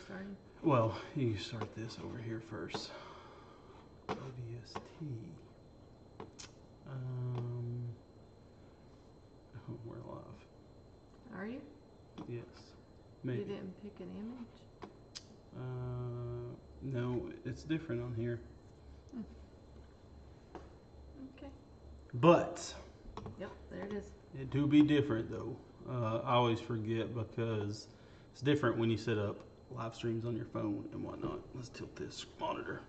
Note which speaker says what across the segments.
Speaker 1: starting?
Speaker 2: Well, you start this over here first. ODST. Oh, we're live.
Speaker 1: Are you?
Speaker 2: Yes. Maybe.
Speaker 1: You didn't pick an image?
Speaker 2: No, it's different on here.
Speaker 1: Okay.
Speaker 2: But.
Speaker 1: Yep, there it is.
Speaker 2: It do be different though. I always forget because it's different when you set up live streams on your phone and whatnot. Let's tilt this monitor.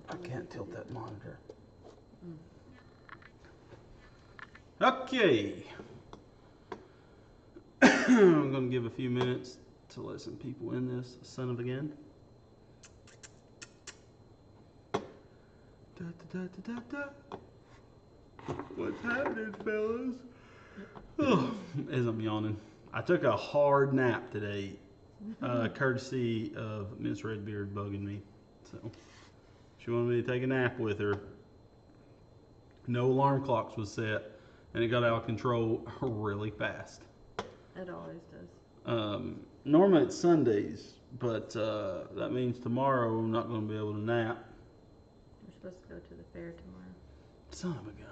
Speaker 2: I can't tilt that monitor. Okay. I'm going to give a few minutes to let some people in this son of a gun. Da, da, da, da, da, da. What's happening, fellas? Oh, as I'm yawning. I took a hard nap today, courtesy of Miss Redbeard bugging me. So she wanted me to take a nap with her. No alarm clocks was set, and it got out of control really fast.
Speaker 1: It always does.
Speaker 2: Normally it's Sundays, but that means tomorrow I'm not going to be able to nap.
Speaker 1: We're supposed to go to the fair tomorrow.
Speaker 2: Son of a gun.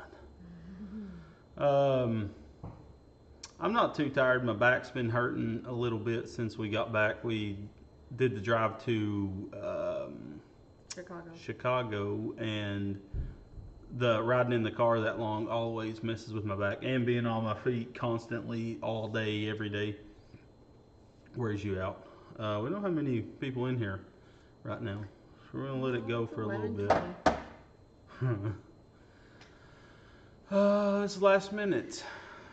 Speaker 2: I'm not too tired. My back's been hurting a little bit since we got back. We did the drive to Chicago, and the riding in the car that long always messes with my back, and being on my feet constantly all day, every day, wears you out. We don't have many people in here right now, so we're going to let it go for a little bit. It's last minute.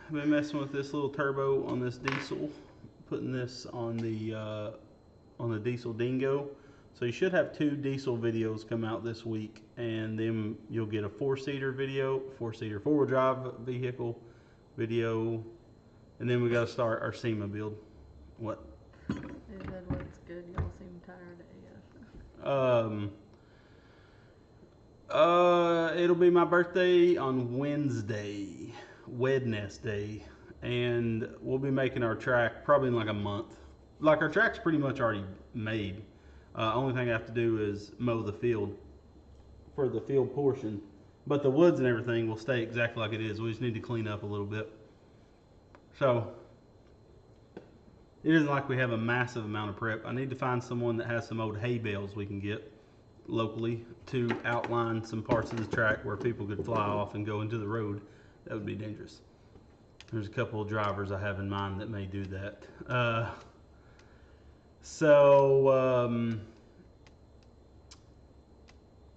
Speaker 2: I've been messing with this little turbo on this diesel, putting this on the diesel dingo. So you should have 2 diesel videos come out this week, and then you'll get a 4-seater video, 4-seater 4-wheel drive vehicle video, and then we got to start our SEMA build. What?
Speaker 1: It looks good. Y'all seem tired AF.
Speaker 2: It'll be my birthday on Wednesday, and we'll be making our track probably in like a month. Like, our track's pretty much already made. Only thing I have to do is mow the field for the field portion, but the woods and everything will stay exactly like it is. We just need to clean up a little bit. So it isn't like we have a massive amount of prep. I need to find someone that has some old hay bales we can get locally to outline some parts of the track where people could fly off and go into the road. That would be dangerous. There's a couple of drivers I have in mind that may do that.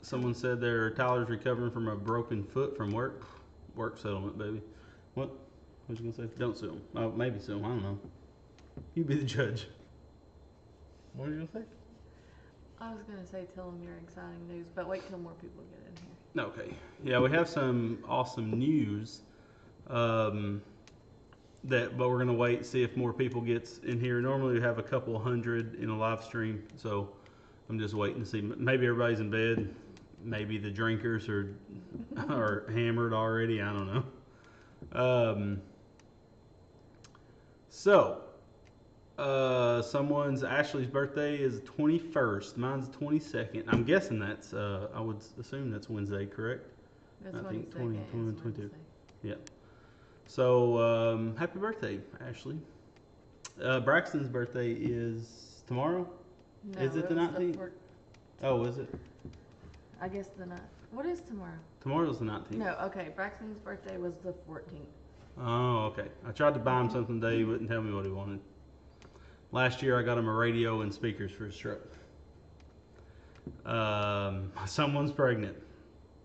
Speaker 2: Someone said Tyler's recovering from a broken foot from work. Work settlement, baby. What was you gonna say? Don't sue him. Oh, maybe sue him. I don't know. You be the judge. What were you gonna say?
Speaker 1: I was going to say tell them your exciting news, but wait till more people get in here.
Speaker 2: Okay. Yeah, we have some awesome news. But we're gonna wait and see if more people gets in here. Normally we have a couple hundred in a live stream, so I'm just waiting to see. Maybe everybody's in bed. Maybe the drinkers are hammered already. I don't know. Ashley's birthday is 21st. Mine's 22nd. I'm guessing that's. I would assume that's Wednesday, correct?
Speaker 1: That's
Speaker 2: I think
Speaker 1: 20,
Speaker 2: 22. Yeah. So, happy birthday, Ashley. Braxton's birthday is tomorrow?
Speaker 1: No,
Speaker 2: is it the 19th? Oh, is it?
Speaker 1: I guess the 9th. What is tomorrow?
Speaker 2: Tomorrow's the 19th.
Speaker 1: No, okay. Braxton's birthday was the 14th.
Speaker 2: Oh, okay. I tried to buy him something today. He wouldn't tell me what he wanted. Last year, I got him a radio and speakers for his truck. Someone's pregnant.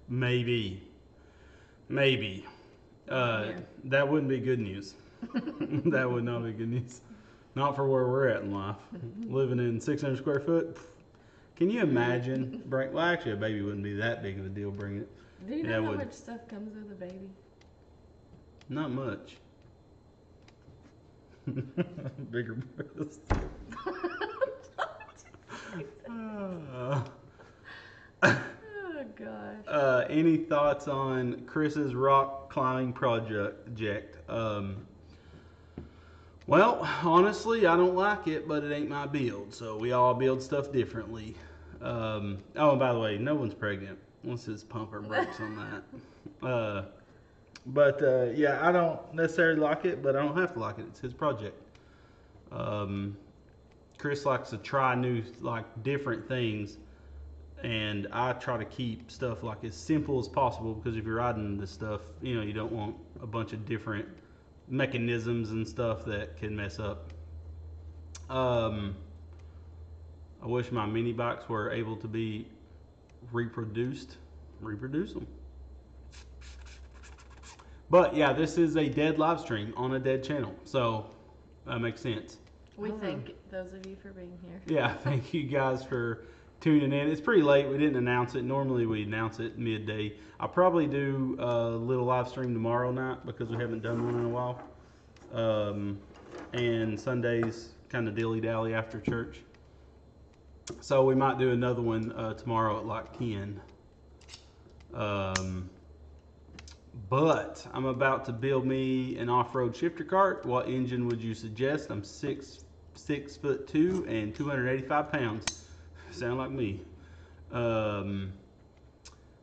Speaker 2: Maybe. That wouldn't be good news. That would not be good news. Not for where we're at in life. Living in 600 square foot. Can you imagine? Well, actually, a baby wouldn't be that big of a deal bringing it.
Speaker 1: Do you know how much stuff comes with a baby?
Speaker 2: Not much. Bigger breasts.
Speaker 1: Oh, gosh.
Speaker 2: Any thoughts on Chris's rock climbing project? Well, honestly, I don't like it, but it ain't my build. So we all build stuff differently. Oh, and by the way, no one's pregnant once his pumper breaks on that. Yeah, I don't necessarily like it, but I don't have to like it. It's his project. Um, Chris likes to try new, like different things, and I try to keep stuff like as simple as possible because if you're riding this stuff, you don't want a bunch of different mechanisms and stuff that can mess up. Um, I wish my mini bikes were able to be reproduced. Reproduce them. But yeah, this is a dead live stream on a dead channel, so that makes sense.
Speaker 1: We thank those of you for being here.
Speaker 2: Yeah, thank you guys for tuning in. It's pretty late. We didn't announce it. Normally we announce it midday. I'll probably do a little live stream tomorrow night because we haven't done one in a while. And Sundays kind of dilly dally after church. So we might do another one tomorrow at like 10. But I'm about to build me an off-road shifter cart. What engine would you suggest? I'm 6'2" and 285 pounds. Sound like me.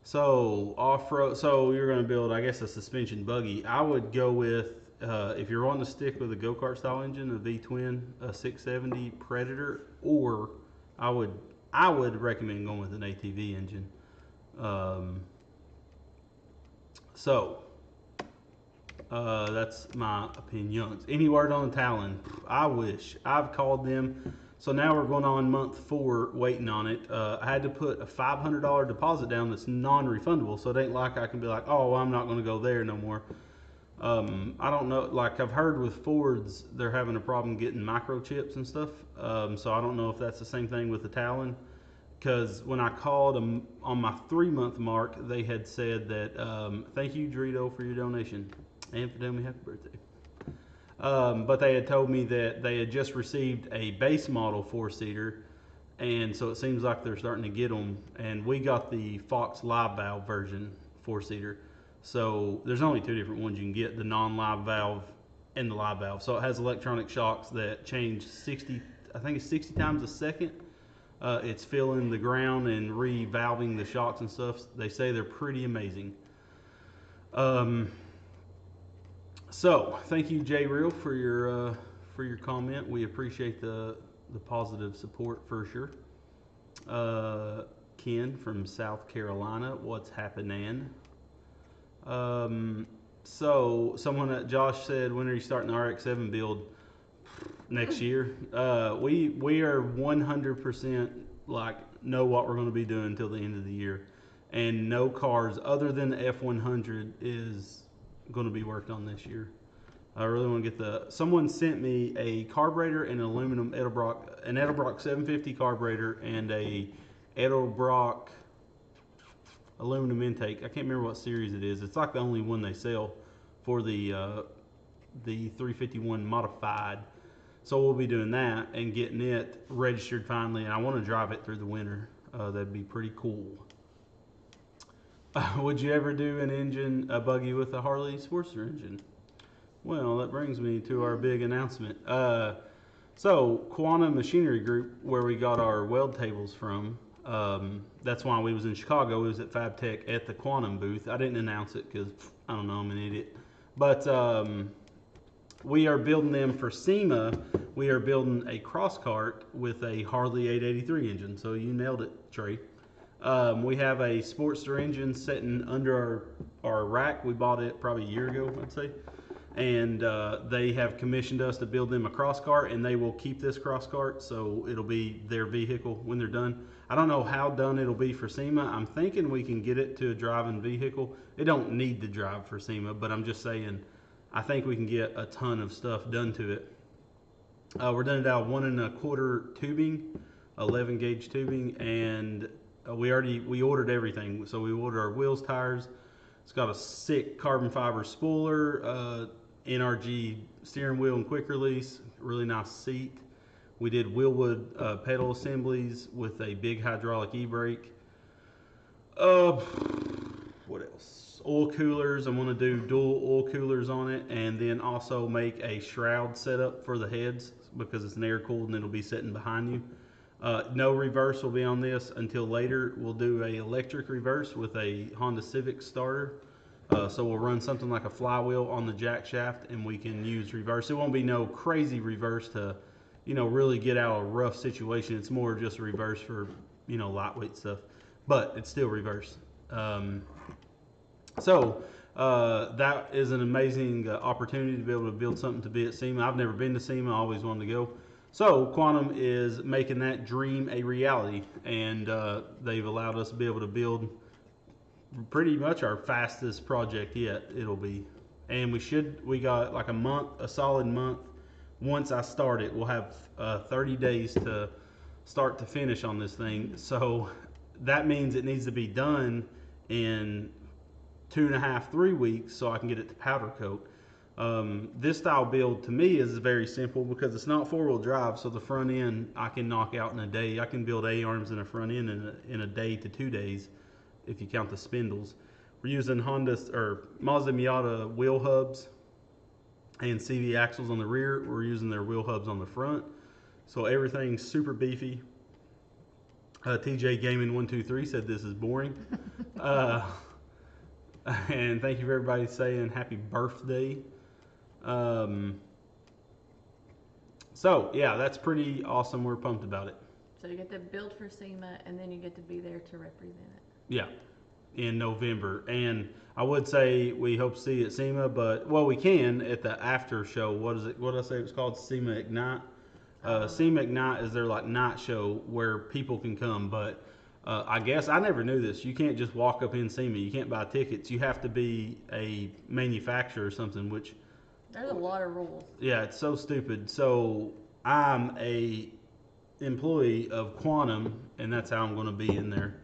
Speaker 2: So off-road. So you're going to build, I guess, a suspension buggy. I would go with if you're wanting to stick with a go-kart style engine, a V-twin, a 670 Predator, or I would recommend going with an ATV engine. That's my opinions. Any word on the Talon? I wish. I've called them. So now we're going on month 4 waiting on it. I had to put a $500 deposit down that's non-refundable. So it ain't like I can be like, oh, well, I'm not going to go there no more. I don't know. Like I've heard with Fords, they're having a problem getting microchips and stuff. So I don't know if that's the same thing with the Talon. Because when I called them on my 3-month mark, they had said that, thank you, Dorito, for your donation and for telling me happy birthday. But they had told me that they had just received a base model 4-seater, and so it seems like they're starting to get them. And we got the Fox live valve version 4-seater. So there's only 2 different ones you can get, the non-live valve and the live valve. So it has electronic shocks that change 60 times a second. It's filling the ground and re-valving the shocks and stuff. They say they're pretty amazing. So thank you, Jay Real, for your comment. We appreciate the positive support for sure. Ken from South Carolina, what's happening? So someone Josh said, when are you starting the RX-7 build? Next year. We are 100% like know what we're going to be doing until the end of the year, and no cars other than the F100 is going to be worked on this year. I really want to get someone sent me a carburetor and an aluminum Edelbrock 750 carburetor and a Edelbrock aluminum intake. I can't remember what series it is. It's like the only one they sell for the 351 modified. So we'll be doing that and getting it registered finally, and I want to drive it through the winter. That'd be pretty cool. Would you ever do a buggy with a Harley Sportster engine? Well, that brings me to our big announcement. So Quantum Machinery Group, where we got our weld tables from, that's why we was in Chicago. We was at FabTech at the Quantum booth. I didn't announce it because, I don't know, I'm an idiot. But we are building them for SEMA. We are building a cross cart with a Harley 883 engine. So you nailed it, Trey. We have a Sportster engine sitting under our rack. We bought it probably a year ago, I'd say. And they have commissioned us to build them a cross cart, and they will keep this cross cart, so it'll be their vehicle when they're done. I don't know how done it'll be for SEMA. I'm thinking we can get it to a driving vehicle. It don't need to drive for SEMA, but I'm just saying, I think we can get a ton of stuff done to it. We're done it out 1 1/4 tubing, 11 gauge tubing, and we ordered everything. So we ordered our wheels, tires. It's got a sick carbon fiber spooler, NRG steering wheel and quick release, really nice seat. We did wheelwood pedal assemblies with a big hydraulic e-brake. What else? oil coolers. I want to do dual oil coolers on it, and then also make a shroud setup for the heads because it's an air cooled and it'll be sitting behind you. No reverse will be on this until later. We'll do a electric reverse with a Honda Civic starter. So we'll run something like a flywheel on the jack shaft, and we can use reverse. It won't be no crazy reverse to, really get out of a rough situation. It's more just reverse for, lightweight stuff, but it's still reverse. That is an amazing opportunity to be able to build something to be at SEMA. I've never been to SEMA. I always wanted to go. So Quantum is making that dream a reality, and they've allowed us to be able to build pretty much our fastest project yet. It'll be, and we got like a solid month. Once I start it, we'll have 30 days to start to finish on this thing. So that means it needs to be done in 2.5, 3 weeks so I can get it to powder coat. This style build to me is very simple because it's not 4-wheel drive, so the front end I can knock out in a day. I can build A-arms in a front end in a day to 2 days if you count the spindles. We're using Mazda Miata wheel hubs and CV axles on the rear. We're using their wheel hubs on the front, so everything's super beefy. TJ Gaming 123 said this is boring. And thank you for everybody saying happy birthday. So yeah, that's pretty awesome. We're pumped about it.
Speaker 1: So you get to build for SEMA, and then you get to be there to represent it.
Speaker 2: Yeah, in November. And I would say we hope to see you at SEMA, but we can at the after show. What did I say it was called? SEMA Ignite. SEMA Ignite is their like night show where people can come, but I guess I never knew this. You can't just walk up in SEMA. You can't buy tickets. You have to be a manufacturer or something, which
Speaker 1: there's a lot of rules.
Speaker 2: Yeah, it's so stupid. So I'm a employee of Quantum, and that's how I'm going to be in there.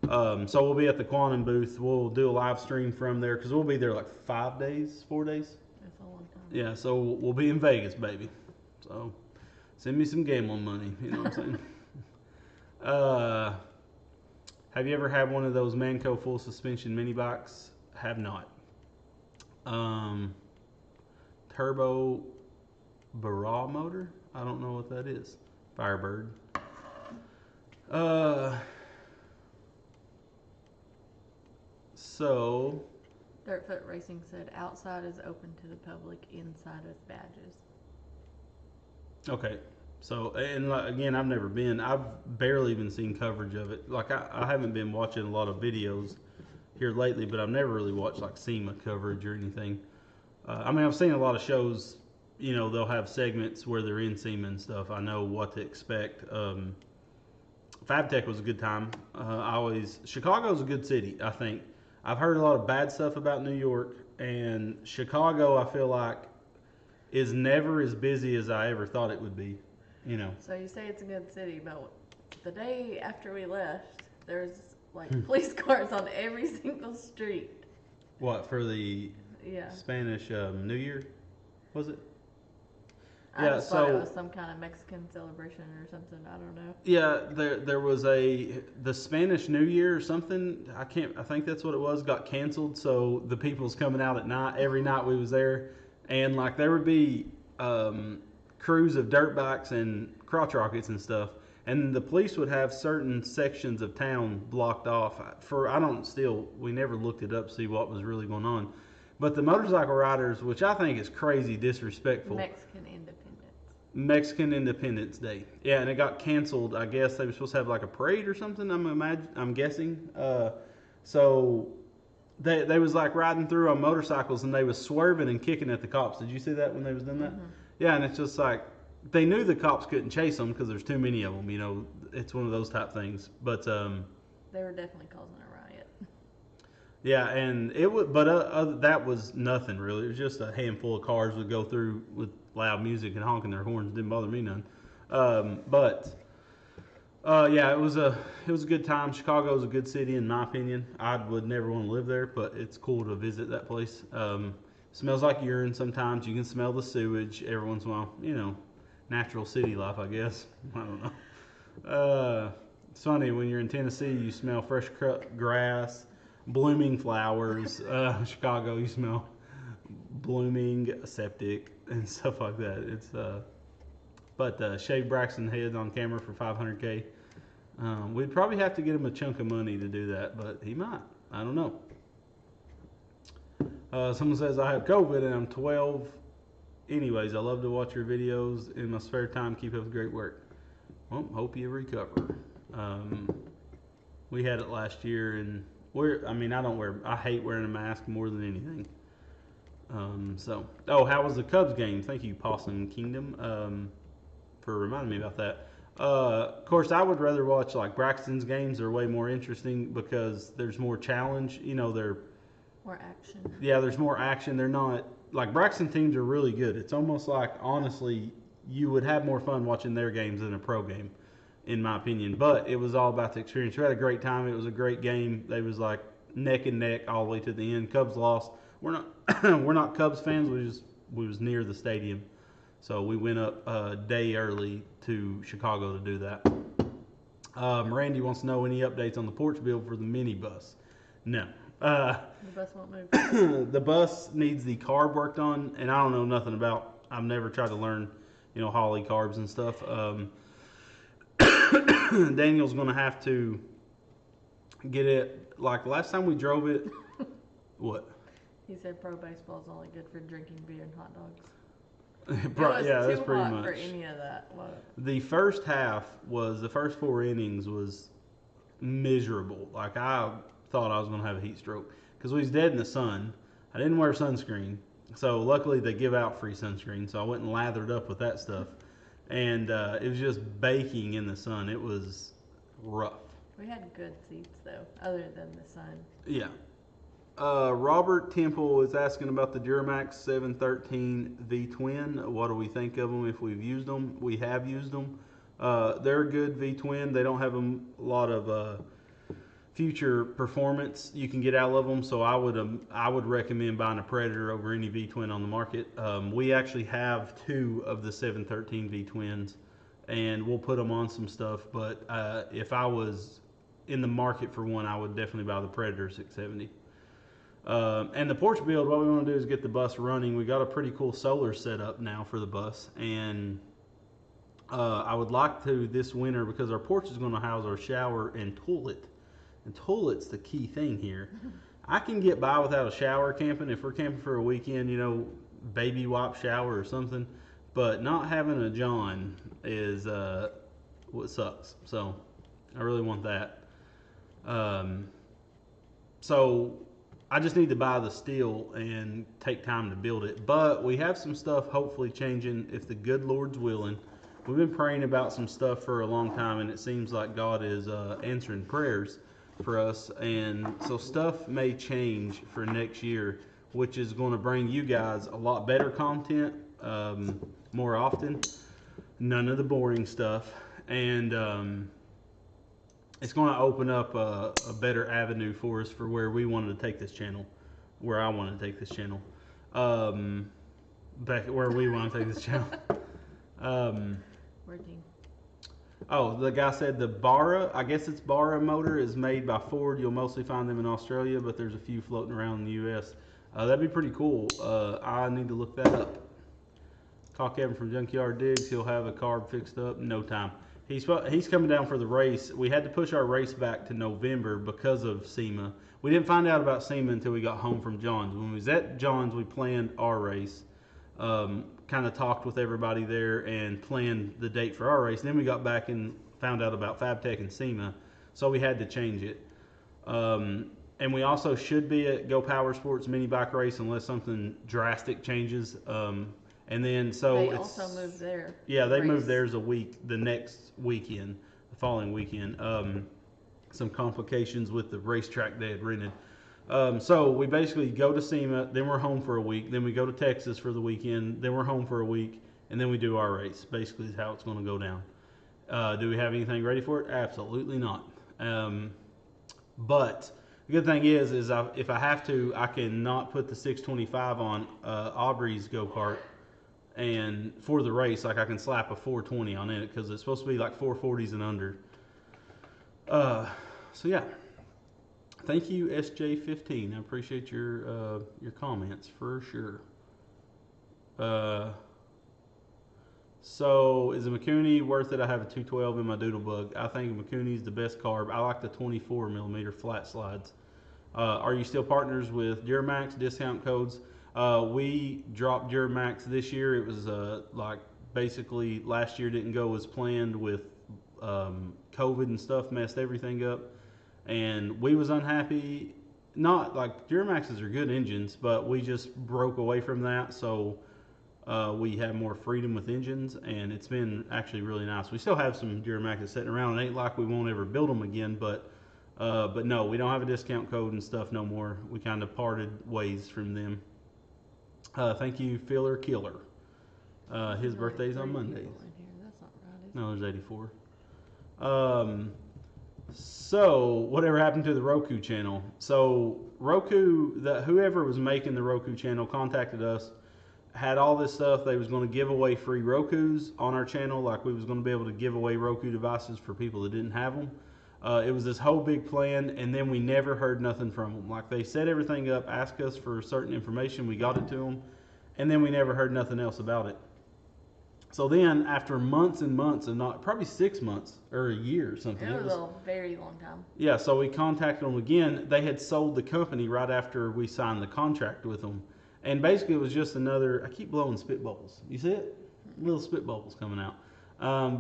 Speaker 2: So we'll be at the Quantum booth. We'll do a live stream from there because we'll be there like 4 days.
Speaker 1: That's a long time.
Speaker 2: Yeah, so we'll be in Vegas, baby. So send me some gambling money. You know what I'm saying? Have you ever had one of those Manco full suspension mini bikes? Have not. Turbo Barra motor? I don't know what that is. Firebird. So
Speaker 1: Dirtfoot Racing said outside is open to the public, inside is badges.
Speaker 2: Okay. So, and again, I've never been. I've barely even seen coverage of it. Like, I haven't been watching a lot of videos here lately, but I've never really watched, like, SEMA coverage or anything. I've seen a lot of shows, they'll have segments where they're in SEMA and stuff. I know what to expect. FabTech was a good time. Chicago's a good city, I think. I've heard a lot of bad stuff about New York, and Chicago, I feel like, is never as busy as I ever thought it would be.
Speaker 1: So you say it's a good city, but the day after we left, there's like police cars on every single street.
Speaker 2: What, for the Spanish New Year, was it?
Speaker 1: I just thought it was some kind of Mexican celebration or something. I don't know.
Speaker 2: Yeah, there was the Spanish New Year or something. I think that's what it was. Got canceled, so the people's coming out at night. Every night we was there, and like there would be crews of dirt bikes and crotch rockets and stuff, and the police would have certain sections of town blocked off we never looked it up to see what was really going on, but the motorcycle riders, which I think is crazy disrespectful. Mexican Independence Day. Yeah, and it got canceled. I guess they were supposed to have like a parade or something. I'm guessing. So they was like riding through on motorcycles, and they was swerving and kicking at the cops. Did you see that when they was doing that?
Speaker 1: Mm-hmm.
Speaker 2: Yeah, and it's just like they knew the cops couldn't chase them because there's too many of them. It's one of those type things. But
Speaker 1: they were definitely causing a riot.
Speaker 2: Yeah, and it would, but that was nothing really. It was just a handful of cars would go through with loud music and honking their horns. It didn't bother me none. Yeah, it was a good time. Chicago is a good city in my opinion. I would never want to live there, but it's cool to visit that place. Smells like urine sometimes. You can smell the sewage every once in a while. Natural city life, I guess. I don't know. It's funny when you're in Tennessee, you smell fresh cut grass, blooming flowers. Chicago, you smell blooming septic and stuff like that. It's but Shave Braxton head on camera for 500K. We'd probably have to get him a chunk of money to do that, but he might. I don't know. Someone says I have COVID and I'm 12. Anyways, I love to watch your videos in my spare time. Keep up the great work. Well, hope you recover. We had it last year, and I hate wearing a mask more than anything. How was the Cubs game? Thank you, Possum Kingdom, for reminding me about that. Of course, I would rather watch like Braxton's games. They're way more interesting because there's more challenge. They're
Speaker 1: more action.
Speaker 2: Yeah, there's more action. They're not like Braxton teams are really good. It's almost like honestly, you would have more fun watching their games than a pro game, in my opinion. But it was all about the experience. We had a great time. It was a great game. They was like neck and neck all the way to the end. Cubs lost. We're not we're not Cubs fans. We was near the stadium, so we went up a day early to Chicago to do that. Randy wants to know any updates on the porch build for the minibus. No.
Speaker 1: The bus won't move.
Speaker 2: The bus needs the carb worked on, and I don't know nothing about. I've never tried to learn, Holly carbs and stuff. Daniel's gonna have to get it. Like last time we drove it, what?
Speaker 1: He said pro baseball is only good for drinking beer and hot dogs.
Speaker 2: Yeah, that's
Speaker 1: too
Speaker 2: pretty
Speaker 1: hot
Speaker 2: much.
Speaker 1: for any of that. What?
Speaker 2: The first first 4 innings was miserable. Like I thought I was gonna have a heat stroke because we was dead in the sun. I didn't wear sunscreen, so luckily they give out free sunscreen, so I went and lathered up with that stuff, and it was just baking in the sun. It was rough.
Speaker 1: We had good seats though, other than the sun.
Speaker 2: Yeah. Robert Temple is asking about the Duramax 713 V Twin. What do we think of them if we've used them? We have used them. They're a good V Twin. They don't have a lot of future performance you can get out of them, so I would recommend buying a Predator over any V Twin on the market. We actually have 2 of the 713 V Twins, and we'll put them on some stuff. But if I was in the market for one, I would definitely buy the Predator 670. And the porch build, what we want to do is get the bus running. We got a pretty cool solar setup now for the bus, and I would like to this winter, because our porch is going to house our shower and toilet. And toilet's the key thing here. I can get by without a shower camping if we're camping for a weekend, baby wipe shower or something. But not having a John is what sucks. So I really want that. So I just need to buy the steel and take time to build it. But we have some stuff hopefully changing if the good Lord's willing. We've been praying about some stuff for a long time, and it seems like God is answering prayers for us. And so stuff may change for next year, which is going to bring you guys a lot better content more often. None of the boring stuff. And it's going to open up a better avenue for us for where we wanted to take this channel, where I wanted to take this channel, back where we want to take this channel.
Speaker 1: Working.
Speaker 2: Oh, the guy said the Barra, I guess it's Barra motor, is made by Ford. You'll mostly find them in Australia, but there's a few floating around in the U.S. That'd be pretty cool. I need to look that up. Call Kevin from Junkyard Digs. He'll have a carb fixed up in no time. He's coming down for the race. We had to push our race back to November because of SEMA. We didn't find out about SEMA until we got home from John's. When we was at John's, we planned our race, kind of talked with everybody there and planned the date for our race. Then we got back and found out about FabTech and SEMA, so we had to change it. And we also should be at Go Power Sports mini bike race unless something drastic changes. And then
Speaker 1: they also moved there.
Speaker 2: Yeah, they moved theirs the next weekend, the following weekend. Some complications with the racetrack they had rented. So we basically go to SEMA, then we're home for a week, then we go to Texas for the weekend, then we're home for a week, and then we do our race. Basically is how it's going to go down. Do we have anything ready for it? Absolutely not. But the good thing is if I have to, I can not put the 625 on Aubrey's go-kart. And for the race, like I can slap a 420 on it because it's supposed to be like 440s and under. So yeah. Thank you, SJ15. I appreciate your comments for sure. Uh, so is a McCooney worth it? I have a 212 in my Doodle Bug. I think McCooney's the best carb. I like the 24 millimeter flat slides. Are you still partners with Duramax? Discount codes? We dropped Duramax this year. It was like basically last year didn't go as planned with COVID and stuff, messed everything up, and we was unhappy. Not like Duramaxes are good engines, but we just broke away from that, so we have more freedom with engines, and it's been actually really nice. We still have some Duramaxes sitting around. It ain't like we won't ever build them again, but no, we don't have a discount code and stuff no more. We kind of parted ways from them. Thank you, Filler Killer. His birthday's on Monday.
Speaker 1: That's not right, is it?
Speaker 2: No, there's 84. So whatever happened to the Roku channel? So Roku, whoever was making the Roku channel contacted us, had all this stuff. They was going to give away free Rokus on our channel, like we was going to be able to give away Roku devices for people that didn't have them. It was this whole big plan, and then we never heard nothing from them. Like they set everything up, asked us for certain information, we got it to them, and then we never heard nothing else about it. So then, after months and months, and not probably 6 months or a year or something,
Speaker 1: It was a very long time.
Speaker 2: yeah. So we contacted them again. They had sold the company right after we signed the contract with them, and basically it was just another. I keep blowing spitballs. You see it? Little spitballs coming out.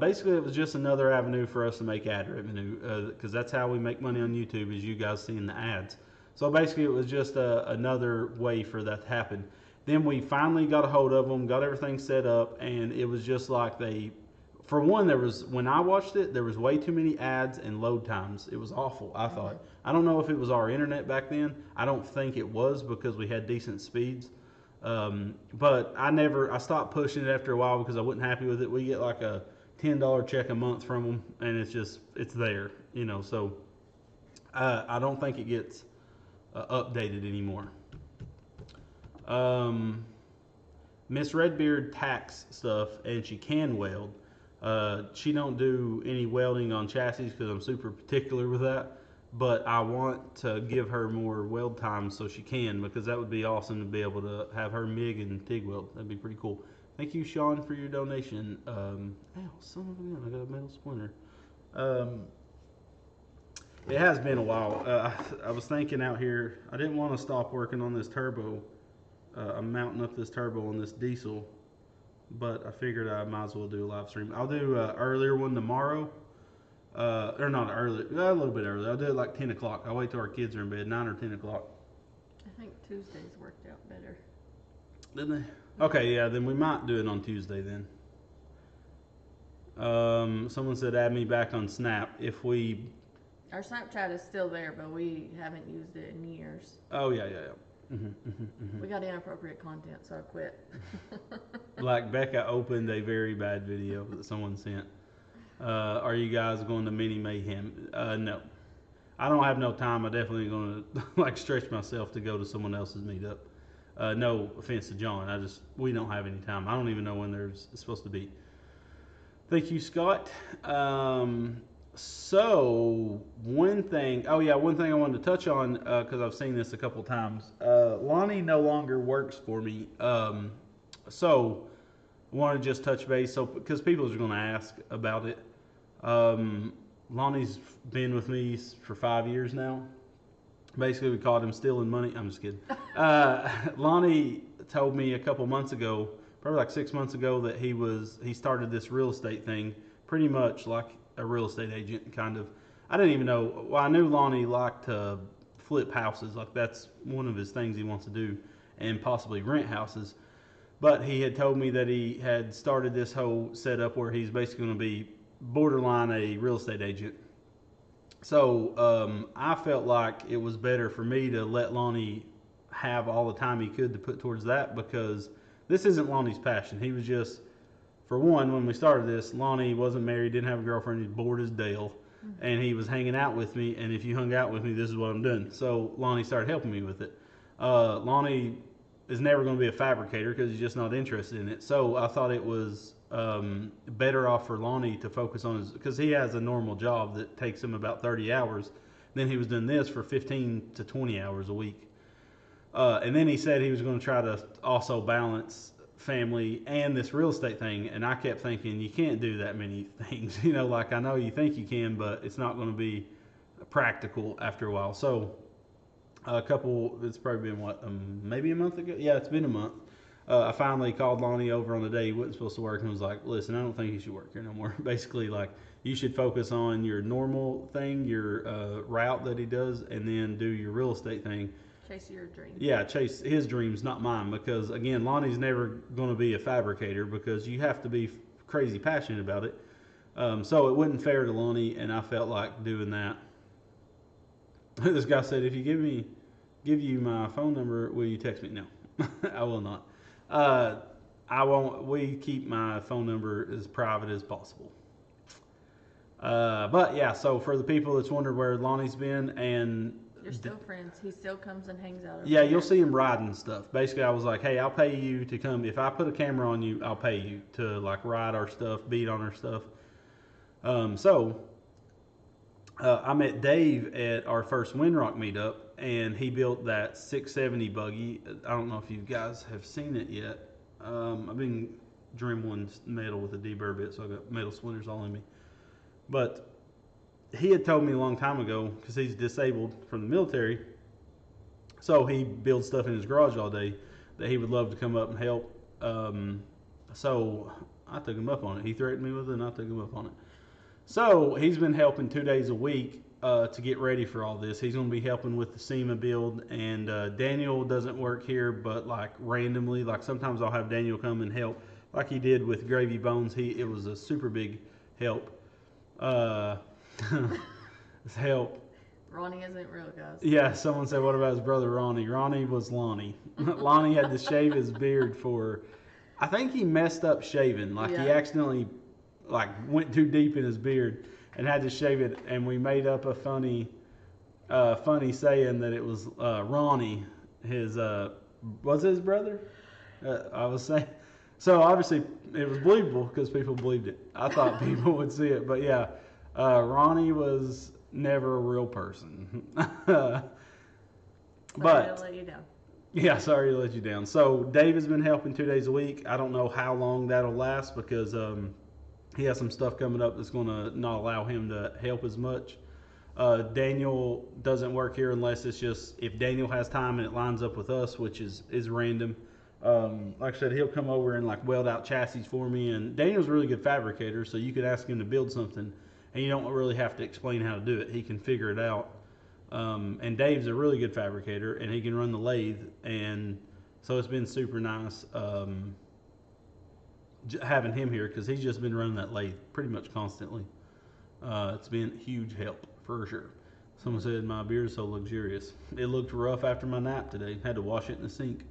Speaker 2: Basically, it was just another avenue for us to make ad revenue, because that's how we make money on YouTube, is you guys seeing the ads. So basically, it was just another way for that to happen. Then we finally got a hold of them, got everything set up, and it was just like for one, when I watched it, there was way too many ads and load times. It was awful, I thought. I don't know if it was our internet back then. I don't think it was, because we had decent speeds. But I stopped pushing it after a while because I wasn't happy with it. We get like a $10 check a month from them, and it's there, so I don't think it gets updated anymore. Miss Redbeard tax stuff, and she can weld. She don't do any welding on chassis because I'm super particular with that. But I want to give her more weld time so she can, because that would be awesome to be able to have her MIG and TIG weld. That'd be pretty cool. Thank you, Sean, for your donation. Ow, son of a gun, I got a metal splinter. It has been a while. I was thinking out here, I didn't want to stop working on this turbo. I'm mounting up this turbo on this diesel, but I figured I might as well do a live stream. I'll do an earlier one tomorrow. Or not early, a little bit early. I'll do it like 10 o'clock. I'll wait till our kids are in bed, 9 or 10 o'clock.
Speaker 1: I think Tuesdays worked out better.
Speaker 2: Didn't they? Okay, yeah, then we might do it on Tuesday then. Someone said add me back on Snap.
Speaker 1: Our Snapchat is still there, but we haven't used it in years.
Speaker 2: Oh, yeah.
Speaker 1: We got inappropriate content, so I quit.
Speaker 2: Like Becca opened a very bad video that someone sent. Are you guys going to Mini Mayhem? No. I don't have no time. I definitely going to stretch myself to go to someone else's meetup. No offense to John. We don't have any time. I don't even know when it's supposed to be. Thank you, Scott. So one thing I wanted to touch on, because I've seen this a couple times. Lonnie no longer works for me. So I want to just touch base, because people are going to ask about it. Lonnie's been with me for 5 years now. Basically, we caught him stealing money. I'm just kidding. Lonnie told me a couple months ago, probably like 6 months ago, that he started this real estate thing, pretty much like a real estate agent, kind of. I didn't even know. Well, I knew Lonnie liked to flip houses. Like, that's one of his things he wants to do, and possibly rent houses. But he had told me that he had started this whole setup where he's basically going to be borderline a real estate agent. So I felt like it was better for me to let Lonnie have all the time he could to put towards that, because this isn't Lonnie's passion. He was just, for one, when we started this, Lonnie wasn't married, didn't have a girlfriend, he's bored as Dale, and he was hanging out with me, and if you hung out with me, this is what I'm doing. So Lonnie started helping me with it. Lonnie is never going to be a fabricator because he's just not interested in it. So I thought it was better off for Lonnie to focus on because he has a normal job that takes him about 30 hours. Then he was doing this for 15 to 20 hours a week. And then he said he was going to try to also balance family and this real estate thing. And I kept thinking, you can't do that many things. You know, like I know you think you can, but it's not going to be practical after a while. So it's probably been maybe a month ago? Yeah, it's been a month. I finally called Lonnie over on the day he wasn't supposed to work and was like, listen, I don't think you should work here no more. Basically, like, you should focus on your normal thing, your route that he does, and then do your real estate thing.
Speaker 1: Chase your dreams.
Speaker 2: Yeah, chase his dreams, not mine. Because, again, Lonnie's never going to be a fabricator because you have to be crazy passionate about it. So it wasn't fair to Lonnie, and I felt like doing that. This guy said, if you give you my phone number, will you text me? No, I will not. I won't. We keep my phone number as private as possible. But yeah, so for the people that's wondered where Lonnie's been, and
Speaker 1: you're still friends. He still comes and hangs out.
Speaker 2: Yeah, you'll see him riding stuff. Basically, I was like, hey, I'll pay you to come. If I put a camera on you, I'll pay you to like ride our stuff, beat on our stuff. I met Dave at our first Windrock meetup, and he built that 670 buggy. I don't know if you guys have seen it yet. I've been dremeling metal with a deburr bit, so I got metal splinters all in me. But he had told me a long time ago, because he's disabled from the military, so he builds stuff in his garage all day, that he would love to come up and help. So I took him up on it. He threatened me with it, and I took him up on it. So he's been helping 2 days a week to get ready for all this. He's going to be helping with the SEMA build, and Daniel doesn't work here, but like randomly, like sometimes I'll have Daniel come and help, like he did with Gravy Bones. It was a super big help. Help.
Speaker 1: Ronnie isn't real, guys.
Speaker 2: Yeah, someone said, what about his brother Ronnie? Ronnie was Lonnie. Lonnie had to shave his beard I think he messed up shaving. Like he accidentally went too deep in his beard and had to shave it, and we made up a funny saying that it was Ronnie, was it his brother? I was saying. So obviously it was believable because people believed it. I thought people would see it, but yeah, Ronnie was never a real person.
Speaker 1: Sorry to let you down.
Speaker 2: Yeah, sorry to let you down. So Dave has been helping 2 days a week. I don't know how long that'll last because he has some stuff coming up that's going to not allow him to help as much. Daniel doesn't work here unless it's just if Daniel has time and it lines up with us, which is random. Like I said, he'll come over and like weld out chassis for me. And Daniel's a really good fabricator, so you could ask him to build something, and you don't really have to explain how to do it. He can figure it out. And Dave's a really good fabricator, and he can run the lathe, and so it's been super nice having him here because he's just been running that lathe pretty much constantly. It's been huge help for sure. Someone said my beard is so luxurious. It looked rough after my nap today. Had to wash it in the sink.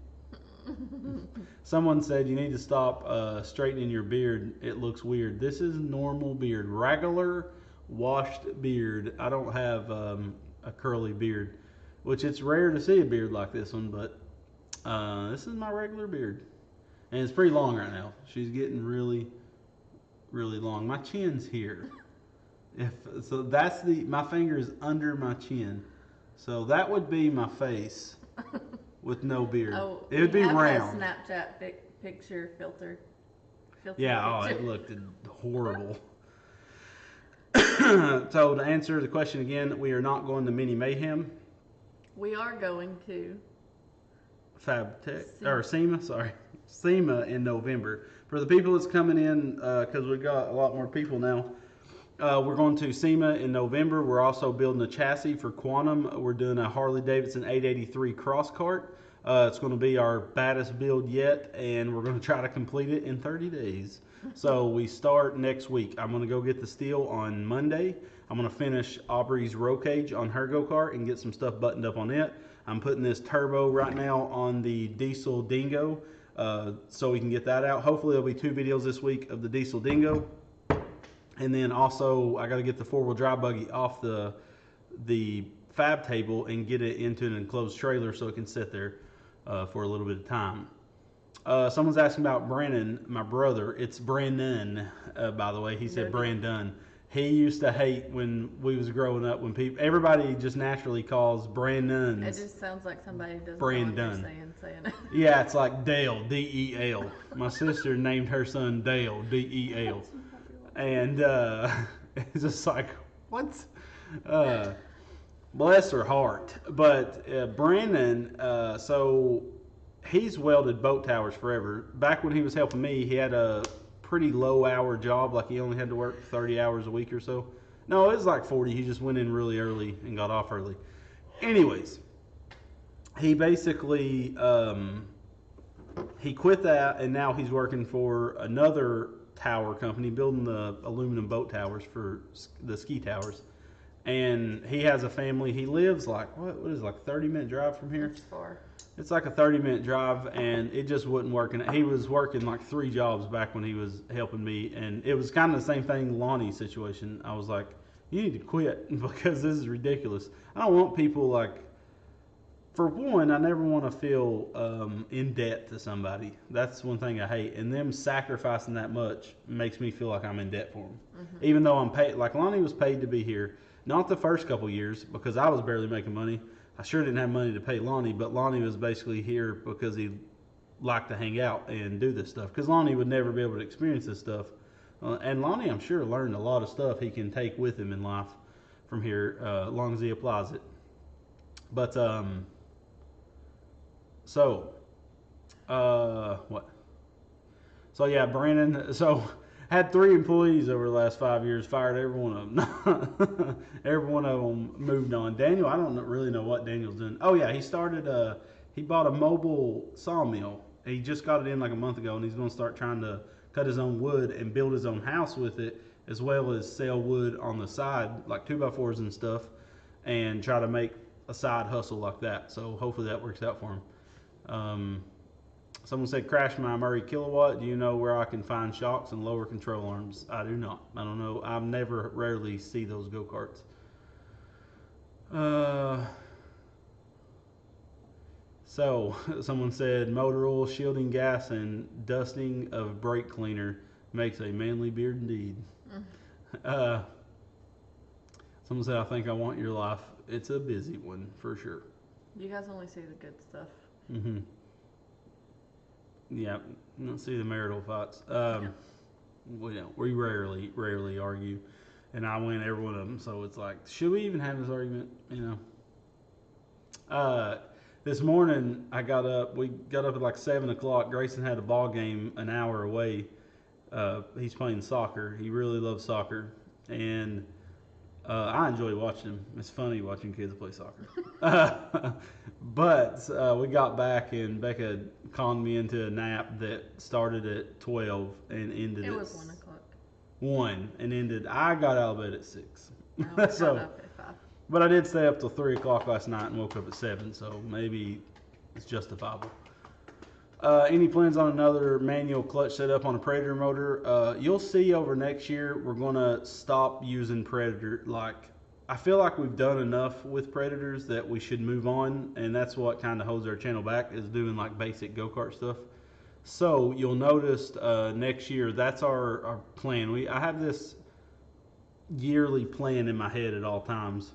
Speaker 2: Someone said you need to stop straightening your beard. It looks weird. This is normal beard, regular washed beard. I don't have a curly beard, which it's rare to see a beard like this one, but this is my regular beard, and it's pretty long right now. She's getting really, really long. My chin's here. That's my finger is under my chin, so that would be my face with no beard.
Speaker 1: Oh,
Speaker 2: it would be round.
Speaker 1: Snapchat picture filter.
Speaker 2: Yeah, it looked horrible. So to answer the question again, we are not going to Mini Mayhem.
Speaker 1: We are going to
Speaker 2: SEMA in November. For the people that's coming in, because we've got a lot more people now, we're going to SEMA in November. We're also building a chassis for Quantum. We're doing a Harley Davidson 883 cross cart. It's going to be our baddest build yet, and we're going to try to complete it in 30 days. So we start next week. I'm going to go get the steel on Monday. I'm going to finish Aubrey's roll cage on her go-kart and get some stuff buttoned up on it. I'm putting this turbo right now on the diesel dingo so we can get that out. Hopefully there'll be 2 videos this week of the diesel dingo. And then also I got to get the 4-wheel drive buggy off the fab table and get it into an enclosed trailer so it can sit there for a little bit of time. Someone's asking about Brandon, my brother. It's Brandon, by the way. He said Brandon. He used to hate when we was growing up when everybody just naturally calls Brandon.
Speaker 1: It just sounds like somebody doesn't
Speaker 2: Brandon.
Speaker 1: know what you're saying it.
Speaker 2: Yeah, it's like Dale, D-E-L. My sister named her son Dale, D-E-L. And it's just like, what? Bless her heart. But Brandon, so he's welded boat towers forever. Back when he was helping me, he had a pretty low hour job, like he only had to work 30 hours a week or so. No, it was like 40. He just went in really early and got off early. Anyways, he basically he quit that, and now he's working for another tower company building the aluminum boat towers for the ski towers. And he has a family. He lives like what is it, like a 30-minute drive from here?
Speaker 1: It's far.
Speaker 2: It's like a 30-minute drive, and it just wasn't working. He was working like 3 jobs back when he was helping me, and it was kind of the same thing, Lonnie's situation. I was like, you need to quit because this is ridiculous. I don't want people like, for one, I never want to feel in debt to somebody. That's one thing I hate, and them sacrificing that much makes me feel like I'm in debt for them. Mm-hmm. Even though I'm paid, like Lonnie was paid to be here, not the first couple years because I was barely making money. I sure didn't have money to pay Lonnie, but Lonnie was basically here because he liked to hang out and do this stuff. Because Lonnie would never be able to experience this stuff. And Lonnie, I'm sure, learned a lot of stuff he can take with him in life from here, as long as he applies it. But, what? So, yeah, Brandon, had 3 employees over the last 5 years, fired every one of them. Every one of them moved on. Daniel, I don't really know what Daniel's doing. Oh yeah, he bought a mobile sawmill. He just got it in like a month ago, and he's going to start trying to cut his own wood and build his own house with it, as well as sell wood on the side, like 2x4s and stuff, and try to make a side hustle like that. So hopefully that works out for him. Someone said, crash my Murray Kilowatt. Do you know where I can find shocks and lower control arms? I do not. I don't know. I rarely see those go-karts. So, someone said, motor oil, shielding gas, and dusting of brake cleaner makes a manly beard indeed. Someone said, I think I want your life. It's a busy one, for sure.
Speaker 1: You guys only see the good stuff.
Speaker 2: Mm-hmm. Yeah, I don't see the marital fights. We rarely argue, and I win every one of them. So it's like, should we even have this argument? You know. This morning we got up at like 7 o'clock. Grayson had a ball game an hour away. He's playing soccer. He really loves soccer, and I enjoy watching him. It's funny watching kids play soccer. But we got back, and Becca conned me into a nap that started at 12 and ended
Speaker 1: It
Speaker 2: at
Speaker 1: was 1 o'clock.
Speaker 2: 1 and ended. I got out of bed at 6.
Speaker 1: I got up at 5.
Speaker 2: But I did stay up till 3 o'clock last night and woke up at 7, so maybe it's justifiable. Any plans on another manual clutch setup on a Predator motor? You'll see over next year we're going to stop using Predator. I feel like we've done enough with Predators that we should move on, and that's what kind of holds our channel back, is doing like basic go-kart stuff. So you'll notice next year, that's our plan. I have this yearly plan in my head at all times.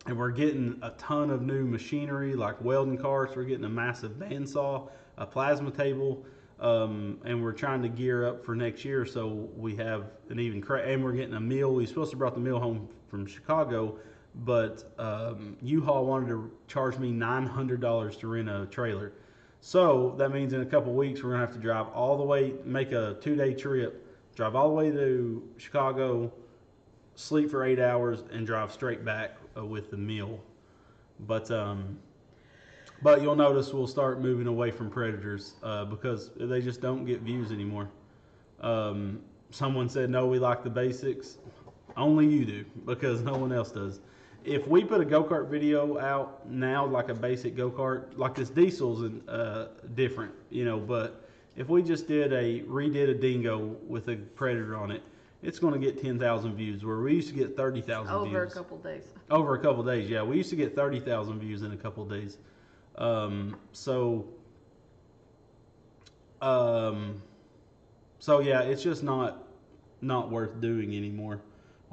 Speaker 2: And we're getting a ton of new machinery, like welding carts. We're getting a massive bandsaw, a plasma table, and we're trying to gear up for next year. So we have an even and we're getting a mill. We were supposed to brought the mill home from Chicago, but U-Haul wanted to charge me $900 to rent a trailer. So that means in a couple weeks we're gonna have to drive all the way, make a 2-day trip, drive all the way to Chicago, sleep for 8 hours, and drive straight back with the meal. But you'll notice we'll start moving away from Predators because they just don't get views anymore. Someone said, no, we like the basics. Only you do, because no one else does. If we put a go-kart video out now, like a basic go-kart, like this diesel's different, but if we just redid a dingo with a Predator on it, it's going to get 10,000 views, where we used to get 30,000 views.
Speaker 1: Over a couple days.
Speaker 2: Over a couple days, yeah. We used to get 30,000 views in a couple days. So yeah, it's just not worth doing anymore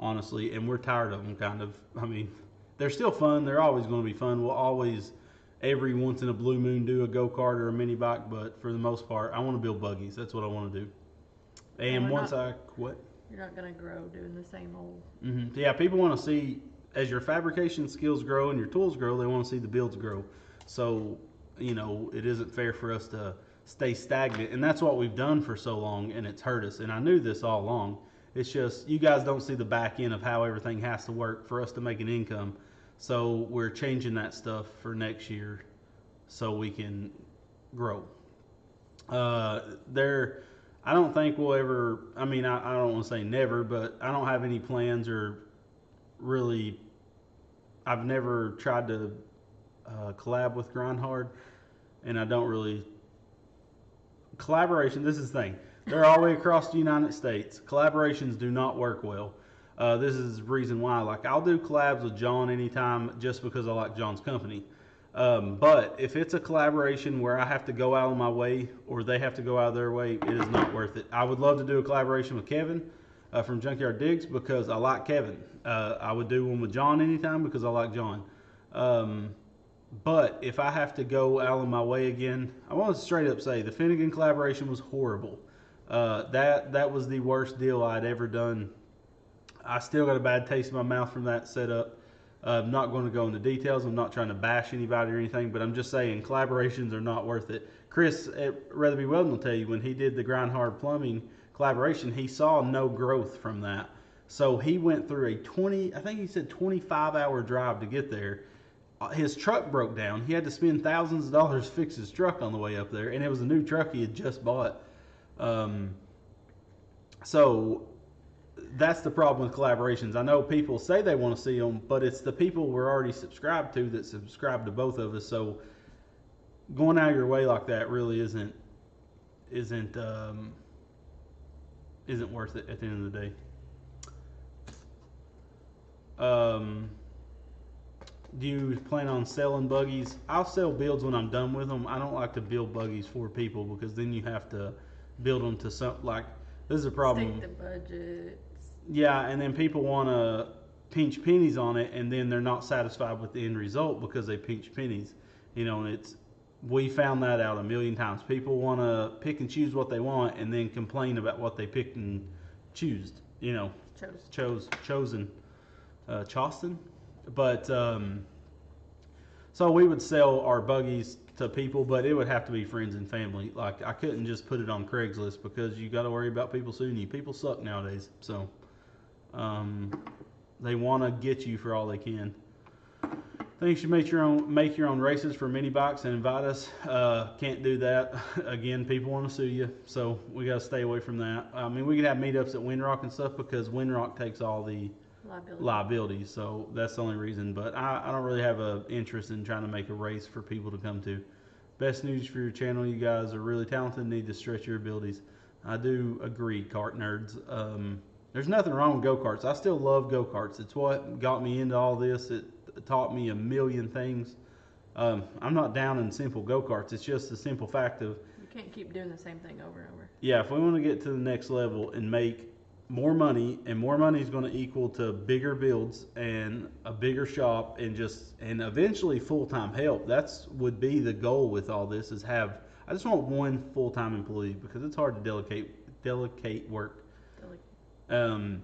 Speaker 2: honestly, and we're tired of them. Kind of. I mean, they're still fun. They're always going to be fun. We'll always, every once in a blue moon, do a go kart or a mini bike. But for the most part, I want to build buggies. That's what I want to do. And once I quit,
Speaker 1: you're not going to grow doing the same old.
Speaker 2: Yeah, people want to see, as your fabrication skills grow and your tools grow, they want to see the builds grow. So, you know, it isn't fair for us to stay stagnant. And that's what we've done for so long, and it's hurt us. And I knew this all along. It's just, you guys don't see the back end of how everything has to work for us to make an income. So we're changing that stuff for next year so we can grow. I don't think we'll ever, I mean, I don't want to say never, but I don't have any plans or really, I've never tried to collab with Grind Hard, and I don't really, collaboration, this is the thing, they're all the way across the United States. Collaborations do not work well. This is the reason why. Like, I'll do collabs with John anytime just because I like John's company. But if it's a collaboration where I have to go out of my way or they have to go out of their way, it is not worth it. I would love to do a collaboration with Kevin from Junkyard Digs because I like Kevin. I would do one with John anytime because I like John. But if I have to go out of my way again, I want to straight up say the Finnegan collaboration was horrible. That was the worst deal I'd ever done. I still got a bad taste in my mouth from that setup. I'm not going to go into details. I'm not trying to bash anybody or anything, but I'm just saying collaborations are not worth it. Chris at Rather Be Welding will tell you when he did the Grind Hard Plumbing collaboration, he saw no growth from that. So he went through I think he said 25-hour drive to get there. His truck broke down. He had to spend thousands of dollars to fix his truck on the way up there, and it was a new truck he had just bought. So that's the problem with collaborations. I know people say they want to see them, but it's the people we're already subscribed to that subscribe to both of us. So going out of your way like that really isn't worth it at the end of the day. Do you plan on selling buggies? I'll sell builds when I'm done with them. I don't like to build buggies for people because then you have to build them to something like, this is a problem.
Speaker 1: Stick the budgets.
Speaker 2: Yeah, and then people want to pinch pennies on it, and then they're not satisfied with the end result because they pinch pennies. You know, and we found that out a million times. People want to pick and choose what they want, and then complain about what they picked and chosen. Chostin. But so we would sell our buggies to people, but it would have to be friends and family. Like, I couldn't just put it on Craigslist because you got to worry about people suing you. People suck nowadays, so they want to get you for all they can. I think you should make your own races for mini bikes and invite us. Can't do that. Again, people want to sue you, so we got to stay away from that. I mean, we could have meetups at Windrock and stuff because Windrock takes all the liabilities, so that's the only reason. But I don't really have an interest in trying to make a race for people to come to. Best news for your channel. You guys are really talented and need to stretch your abilities. I do agree, kart nerds. There's nothing wrong with go-karts. I still love go-karts. It's what got me into all this. It taught me a million things. I'm not down in simple go-karts. It's just the simple fact of
Speaker 1: you can't keep doing the same thing over and over.
Speaker 2: Yeah, if we want to get to the next level and make more money, and more money is going to equal to bigger builds and a bigger shop and eventually full-time help. That's would be the goal with all this is I just want one full-time employee because it's hard to delegate work. And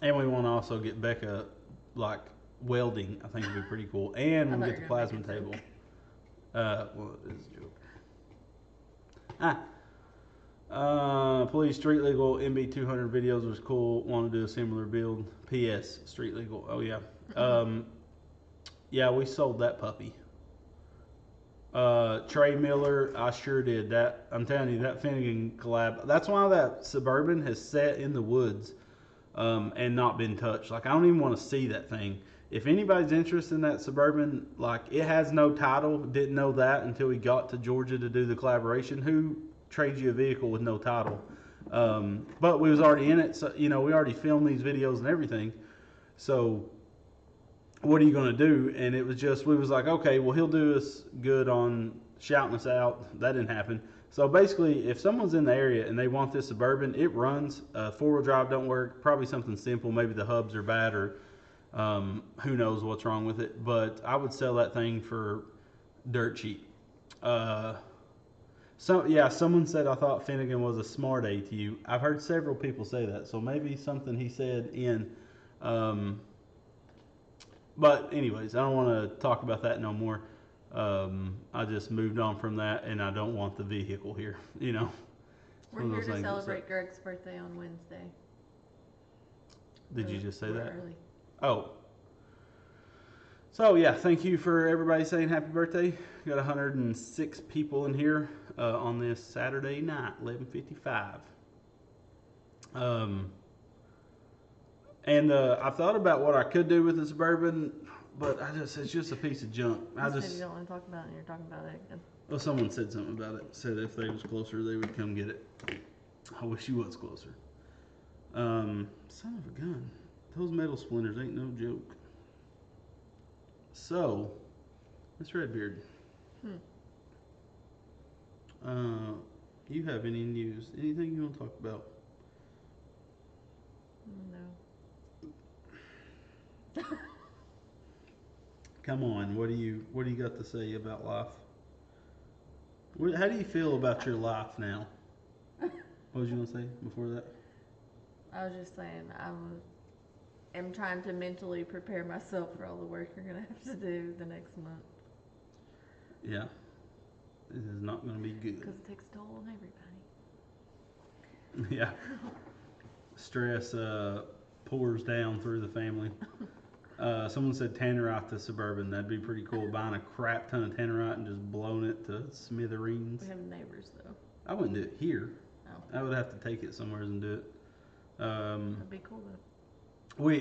Speaker 2: we want to also get Becca like welding. I think would be pretty cool. And we'll get the plasma table. Well, it is a joke. Please, street legal MB200 videos was cool. Want to do a similar build. P.S. Street legal. Oh yeah. Yeah, we sold that puppy. Trey Miller, I sure did that. I'm telling you, that Finnegan collab. That's why that Suburban has sat in the woods and not been touched. Like, I don't even want to see that thing. If anybody's interested in that Suburban, like, it has no title. Didn't know that until we got to Georgia to do the collaboration. Who trades you a vehicle with no title? But we was already in it, so we already filmed these videos and everything. So what are you going to do? And it was just, we was like, okay, well, he'll do us good on shouting us out. That didn't happen. So basically, if someone's in the area and they want this Suburban, it runs. Four-wheel drive don't work. Probably something simple. Maybe the hubs are bad, or who knows what's wrong with it. But I would sell that thing for dirt cheap. Someone said I thought Finnegan was a smart ATU. I've heard several people say that, so maybe something he said in. But anyways, I don't want to talk about that no more. I just moved on from that, and I don't want the vehicle here. You know.
Speaker 1: We're here to celebrate Greg's birthday on Wednesday.
Speaker 2: Did you just say that?
Speaker 1: Early.
Speaker 2: Oh. So yeah, thank you for everybody saying happy birthday. Got 106 people in here on this Saturday night, 11:55. And I've thought about what I could do with the Suburban, but it's just a piece of junk.
Speaker 1: You said you don't want to talk about it, and you're talking about it again.
Speaker 2: Well, someone said something about it. Said if they was closer, they would come get it. I wish he was closer. Son of a gun. Those metal splinters ain't no joke. So, Miss Redbeard. You have any news? Anything you want to talk about?
Speaker 1: No.
Speaker 2: Come on, what do you got to say about life? How do you feel about your life now? What was you gonna say before that?
Speaker 1: I was just saying am trying to mentally prepare myself for all the work you're gonna have to do the next month.
Speaker 2: Yeah, this is not gonna be good.
Speaker 1: Because it takes a toll on everybody.
Speaker 2: Yeah, stress pours down through the family. Someone said tannerite the Suburban. That'd be pretty cool. Buying a crap ton of tannerite and just blowing it to smithereens.
Speaker 1: We have neighbors though.
Speaker 2: I wouldn't do it here.
Speaker 1: Oh.
Speaker 2: I would have to take it somewhere and do it.
Speaker 1: That'd be cool though.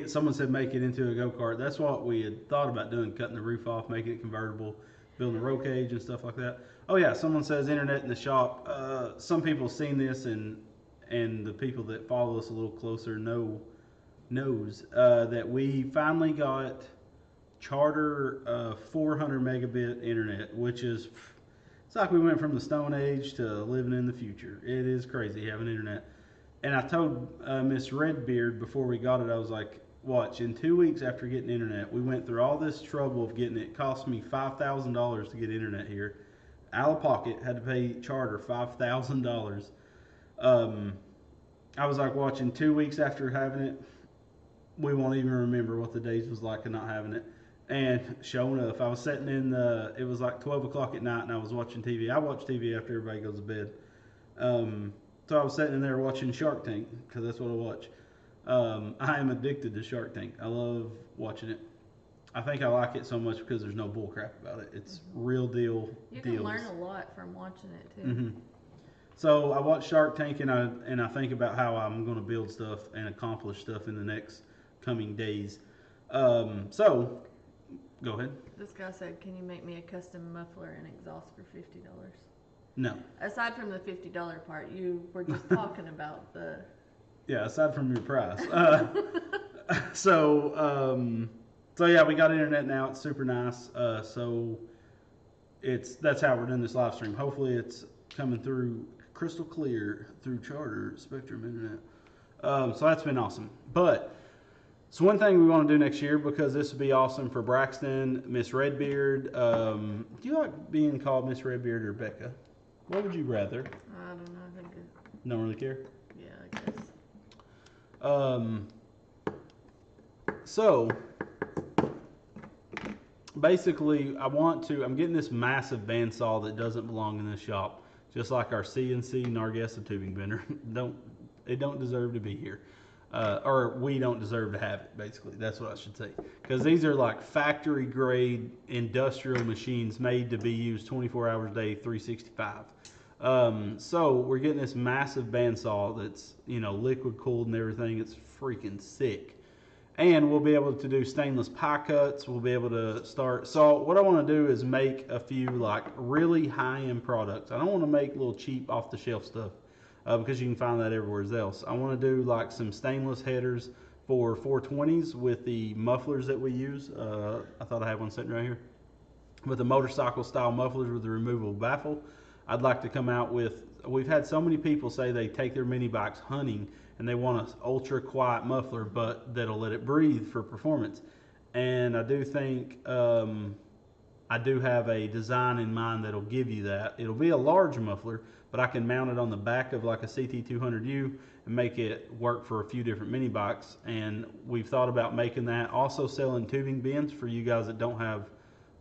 Speaker 2: Someone said make it into a go-kart. That's what we had thought about doing, cutting the roof off, making it convertible, building a roll cage and stuff like that. Oh yeah, someone says internet in the shop. Some people have seen this, and the people that follow us a little closer knows that we finally got Charter 400 megabit internet, which is, it's like we went from the Stone Age to living in the future. It is crazy having internet. And I told Miss Redbeard before we got it, I was like, watch, in 2 weeks after getting internet, we went through all this trouble of getting it. It cost me $5,000 to get internet here. Out of pocket, had to pay Charter $5,000. I was like, watch, in 2 weeks after having it, we won't even remember what the days was like of not having it. And sure enough, I was sitting it was like 12 o'clock at night, and I was watching TV. I watch TV after everybody goes to bed. So I was sitting in there watching Shark Tank, because that's what I watch. I am addicted to Shark Tank. I love watching it. I think I like it so much because there's no bull crap about it. It's real deal
Speaker 1: You
Speaker 2: deals.
Speaker 1: can learn a lot from watching it too.
Speaker 2: Mm-hmm. So I watch Shark Tank, and I think about how I'm going to build stuff and accomplish stuff in the next coming days. So go ahead.
Speaker 1: This guy said, "Can you make me a custom muffler and exhaust for $50?"
Speaker 2: No.
Speaker 1: Aside from the $50 part, you were just talking about the.
Speaker 2: Yeah, aside from your price. So yeah, we got internet now. It's super nice. So that's how we're doing this live stream. Hopefully, it's coming through crystal clear through Charter Spectrum Internet. So that's been awesome. But so one thing we want to do next year, because this would be awesome for Braxton, Miss Redbeard. Do you like being called Miss Redbeard or Becca? What would you rather?
Speaker 1: I don't know. I think
Speaker 2: Don't really care?
Speaker 1: Yeah, I guess.
Speaker 2: So basically, I'm getting this massive bandsaw that doesn't belong in this shop, just like our CNC Nargessa tubing bender. It don't deserve to be here, or we don't deserve to have it. Basically, that's what I should say, because these are like factory grade industrial machines made to be used 24 hours a day, 365. So we're getting this massive bandsaw that's liquid cooled and everything. It's freaking sick. And we'll be able to do stainless pie cuts. We'll be able to start. So what I want to do is make a few like really high-end products. I don't want to make little cheap off-the-shelf stuff because you can find that everywhere else. I want to do like some stainless headers for 420s with the mufflers that we use. I thought I had one sitting right here. With the motorcycle style mufflers with the removable baffle. I'd like to come out with. We've had so many people say they take their mini bikes hunting and they want an ultra quiet muffler, but that'll let it breathe for performance. And I do think I do have a design in mind that'll give you that. It'll be a large muffler, but I can mount it on the back of like a CT200U and make it work for a few different mini bikes. And we've thought about making that. Also selling tubing bends for you guys that don't have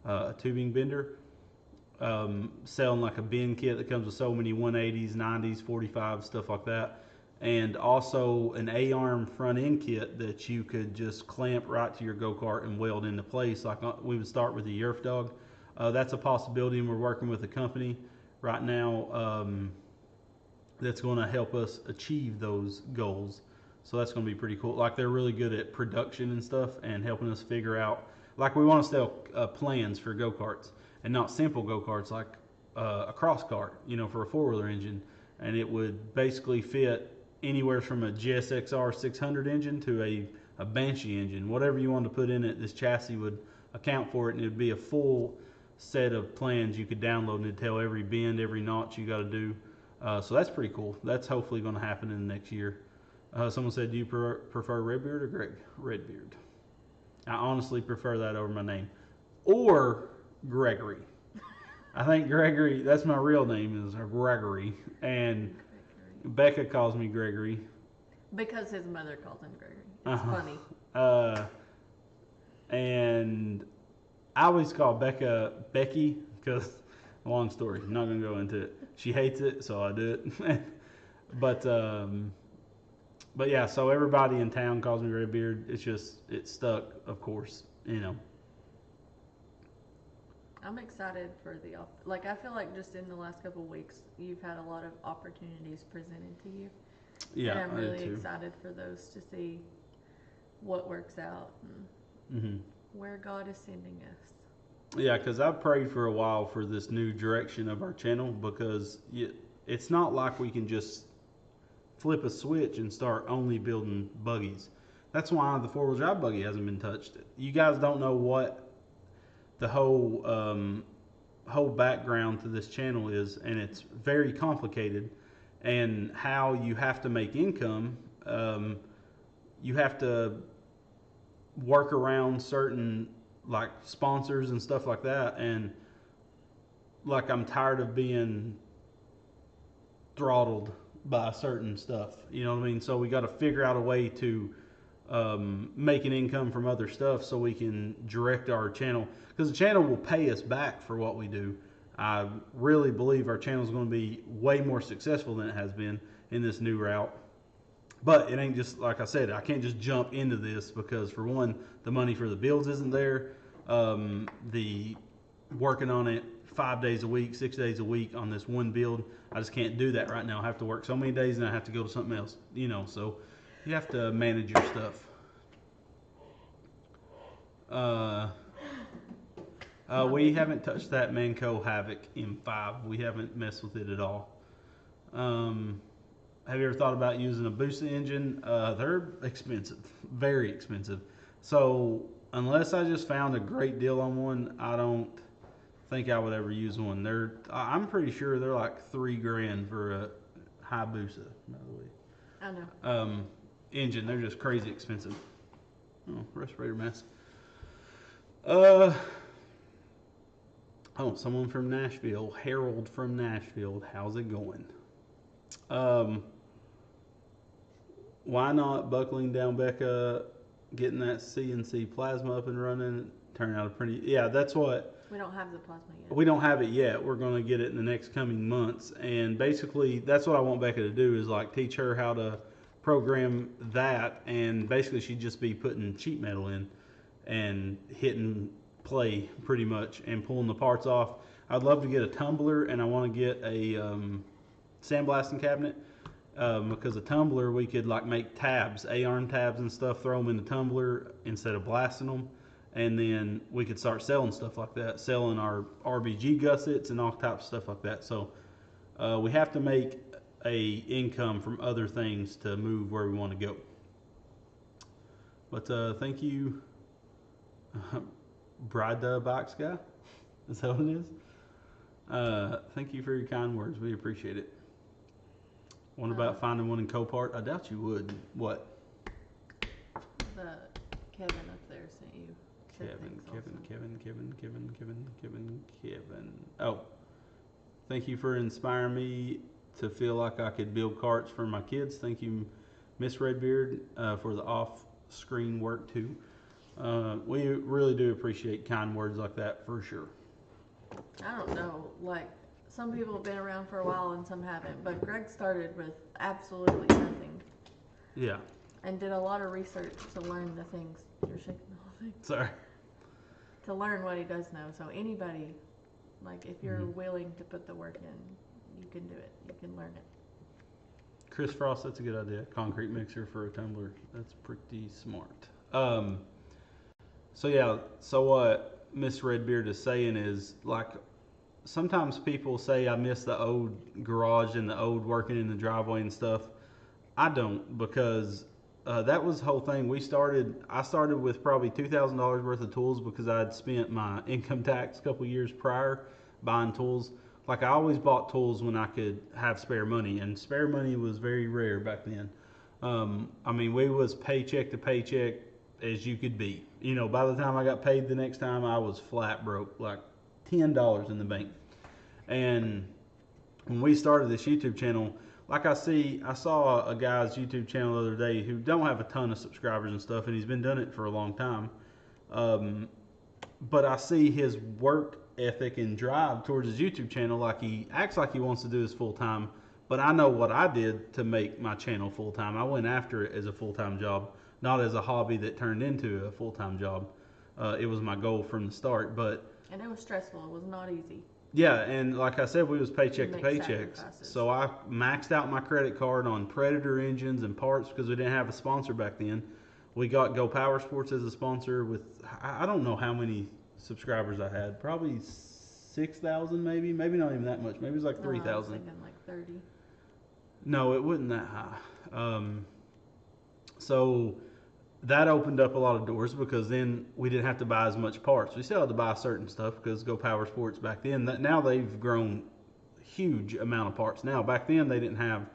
Speaker 2: a tubing bender. Selling like a bend kit that comes with so many 180s, 90s, 45s, stuff like that. And also an A-arm front end kit that you could just clamp right to your go-kart and weld into place. Like we would start with the Yerf Dog. That's a possibility, and we're working with a company right now that's going to help us achieve those goals. So that's going to be pretty cool. Like they're really good at production and stuff and helping us figure out. Like we want to sell plans for go-karts and not simple go-karts like a cross kart, for a four-wheeler engine. And it would basically fit anywhere from a GSXR 600 engine to a Banshee engine. Whatever you wanted to put in it, this chassis would account for it, and it would be a full set of plans you could download, and it'd tell every bend, every notch you got to do. So that's pretty cool. That's hopefully going to happen in the next year. Someone said, do you prefer Redbeard or Greg? Redbeard. I honestly prefer that over my name. Or Gregory. I think Gregory, that's my real name, is Gregory. And Becca calls me Gregory.
Speaker 1: Because his mother calls him Gregory. It's funny.
Speaker 2: And I always call Becca Becky because, long story, I'm not going to go into it. She hates it, so I do it. But yeah, so everybody in town calls me Redbeard. It's stuck, of course,
Speaker 1: I'm excited for I feel like just in the last couple of weeks, you've had a lot of opportunities presented to you.
Speaker 2: Yeah,
Speaker 1: and I'm really excited for those to see what works out and where God is sending us.
Speaker 2: Yeah, because I've prayed for a while for this new direction of our channel, because it's not like we can just flip a switch and start only building buggies. That's why the four-wheel drive buggy hasn't been touched. You guys don't know what the whole background to this channel is, and it's very complicated. And how you have to make income, you have to work around certain like sponsors and stuff like that. And like I'm tired of being throttled by certain stuff. You know what I mean? So we got to figure out a way to make an income from other stuff so we can direct our channel, because the channel will pay us back for what we do. I really believe our channel is going to be way more successful than it has been in this new route. But it ain't just, like I said, I can't just jump into this because, for one, the money for the builds isn't there. The working on it 5 days a week, 6 days a week on this one build, I just can't do that right now. I have to work so many days and I have to go to something else, so you have to manage your stuff. We haven't touched that Manco Havoc M5. We haven't messed with it at all. Have you ever thought about using a Busa engine? They're expensive, very expensive. So unless I just found a great deal on one, I don't think I would ever use one. I'm pretty sure they're like $3,000 for a Hayabusa, by the way.
Speaker 1: I know.
Speaker 2: Engine, they're just crazy expensive. Oh, respirator mask. Someone from Nashville, Harold from Nashville. How's it going? Why not buckling down Becca, getting that CNC plasma up and running? Turn out that's what.
Speaker 1: We don't have the plasma yet.
Speaker 2: We don't have it yet. We're going to get it in the next coming months. And basically, that's what I want Becca to do, is like teach her how to program that. And basically, she'd just be putting sheet metal in and hitting play pretty much and pulling the parts off. I'd love to get a tumbler, and I want to get a sandblasting cabinet, because a tumbler, we could like make tabs, A-arm tabs and stuff, throw them in the tumbler instead of blasting them. And then we could start selling stuff like that, selling our RBG gussets and all types of stuff like that. So we have to make a income from other things to move where we want to go. But thank you, Bride Box Guy. Is that what it is? Thank you for your kind words. We appreciate it. What about finding one in Copart? I doubt you would. What?
Speaker 1: The Kevin up there sent you.
Speaker 2: Kevin. Oh, thank you for inspiring me to feel like I could build carts for my kids. Thank you, Miss Redbeard, for the off-screen work too. We really do appreciate kind words like that for sure.
Speaker 1: I don't know, like, some people have been around for a while and some haven't, but Greg started with absolutely nothing.
Speaker 2: Yeah.
Speaker 1: And did a lot of research to learn the things. You're shaking the whole thing.
Speaker 2: Sorry.
Speaker 1: To learn what he does know. So anybody, like, if you're willing to put the work in, you can do it. You can learn it.
Speaker 2: Chris Frost, that's a good idea. Concrete mixer for a tumbler. That's pretty smart. So what Miss Redbeard is saying is, like, sometimes people say I miss the old garage and the old working in the driveway and stuff. I don't, because that was the whole thing. I started with probably $2,000 worth of tools because I had spent my income tax a couple years prior buying tools. Like, I always bought tools when I could have spare money, and spare money was very rare back then. I mean, we was paycheck to paycheck as you could be. You know, by the time I got paid the next time, I was flat broke, like $10 in the bank. And when we started this YouTube channel, like I saw a guy's YouTube channel the other day who don't have a ton of subscribers and stuff, and he's been doing it for a long time. But I see his work ethic and drive towards his YouTube channel, like he acts like he wants to do this full time. But I know what I did to make my channel full time. I went after it as a full time job, not as a hobby that turned into a full time job. It was my goal from the start,
Speaker 1: and it was stressful. It was not easy.
Speaker 2: Yeah, and like I said, we was paycheck to paycheck. So I maxed out my credit card on Predator engines and parts because we didn't have a sponsor back then. We got Go Power Sports as a sponsor with, I don't know how many subscribers I had, probably 6,000 maybe not even that much. Maybe it was like 3,000.
Speaker 1: I was thinking like 30.
Speaker 2: No, it wasn't that high. So that opened up a lot of doors because then we didn't have to buy as much parts. We still had to buy certain stuff because Go Power Sports back then, now they've grown huge amount of parts now. Back then they didn't have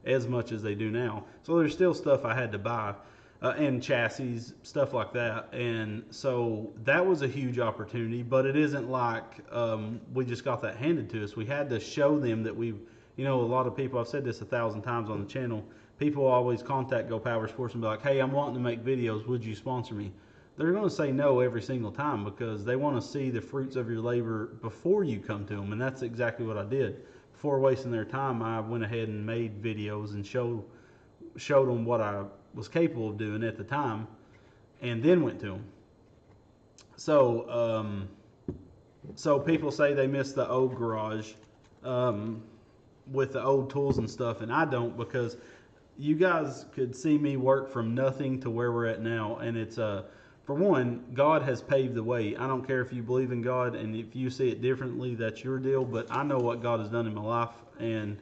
Speaker 2: as much as they do now. So there's still stuff I had to buy and chassis, stuff like that. And so that was a huge opportunity, but it isn't like we just got that handed to us. We had to show them that a lot of people, I've said this 1,000 times on the channel, people always contact Go Power Sports and be like, hey, I'm wanting to make videos. Would you sponsor me? They're going to say no every single time because they want to see the fruits of your labor before you come to them. And that's exactly what I did. Before wasting their time, I went ahead and made videos and showed them what I was capable of doing at the time and then went to them. So people say they miss the old garage with the old tools and stuff, and I don't, because you guys could see me work from nothing to where we're at now, and it's for one, God has paved the way. I don't care if you believe in God, and if you see it differently, that's your deal, but I know what God has done in my life, and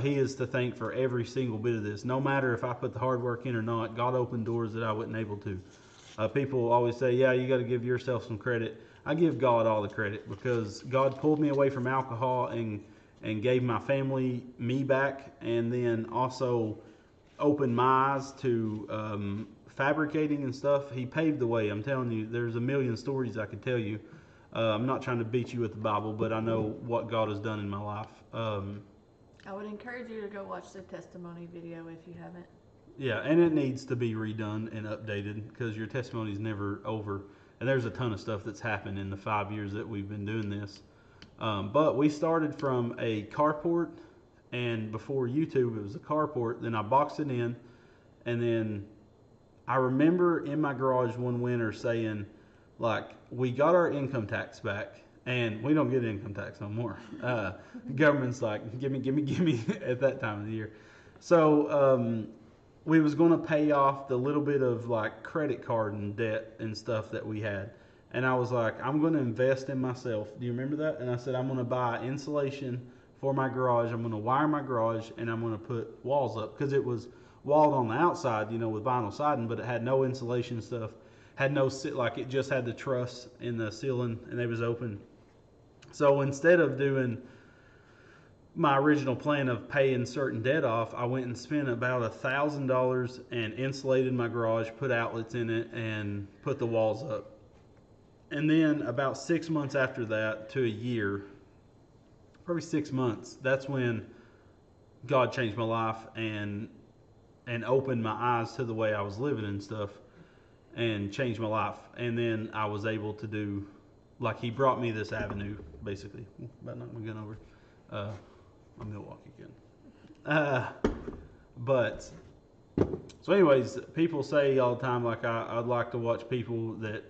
Speaker 2: He is to thank for every single bit of this. No matter if I put the hard work in or not, God opened doors that I wasn't able to. People always say, yeah, you got to give yourself some credit. I give God all the credit because God pulled me away from alcohol and gave my family me back, and then also opened my eyes to fabricating and stuff. He paved the way. I'm telling you, there's a million stories I could tell you. I'm not trying to beat you with the Bible, but I know what God has done in my life.
Speaker 1: I would encourage you to go watch the testimony video if you haven't.
Speaker 2: Yeah, and it needs to be redone and updated because your testimony is never over. And there's a ton of stuff that's happened in the 5 years that we've been doing this. But we started from a carport, and before YouTube, it was a carport. Then I boxed it in, and then I remember in my garage one winter saying, like, we got our income tax back, and we don't get income tax no more. The government's like, give me at that time of the year. So we was going to pay off the little bit of like credit card and debt and stuff that we had. And I was like, I'm going to invest in myself. Do you remember that? And I said, I'm going to buy insulation for my garage. I'm going to wire my garage, and I'm going to put walls up because it was walled on the outside, with vinyl siding, but it had no insulation stuff. Had no, like, it just had the truss in the ceiling, and it was open. So instead of doing my original plan of paying certain debt off, I went and spent about $1,000 and insulated my garage, put outlets in it, and put the walls up. And then about 6 months after that to a year, probably 6 months, that's when God changed my life and opened my eyes to the way I was living and stuff, and changed my life. And then I was able to do, like, he brought me this avenue, basically. About knocked my gun over. My Milwaukee gun. But so anyways, people say all the time, like, I'd like to watch people that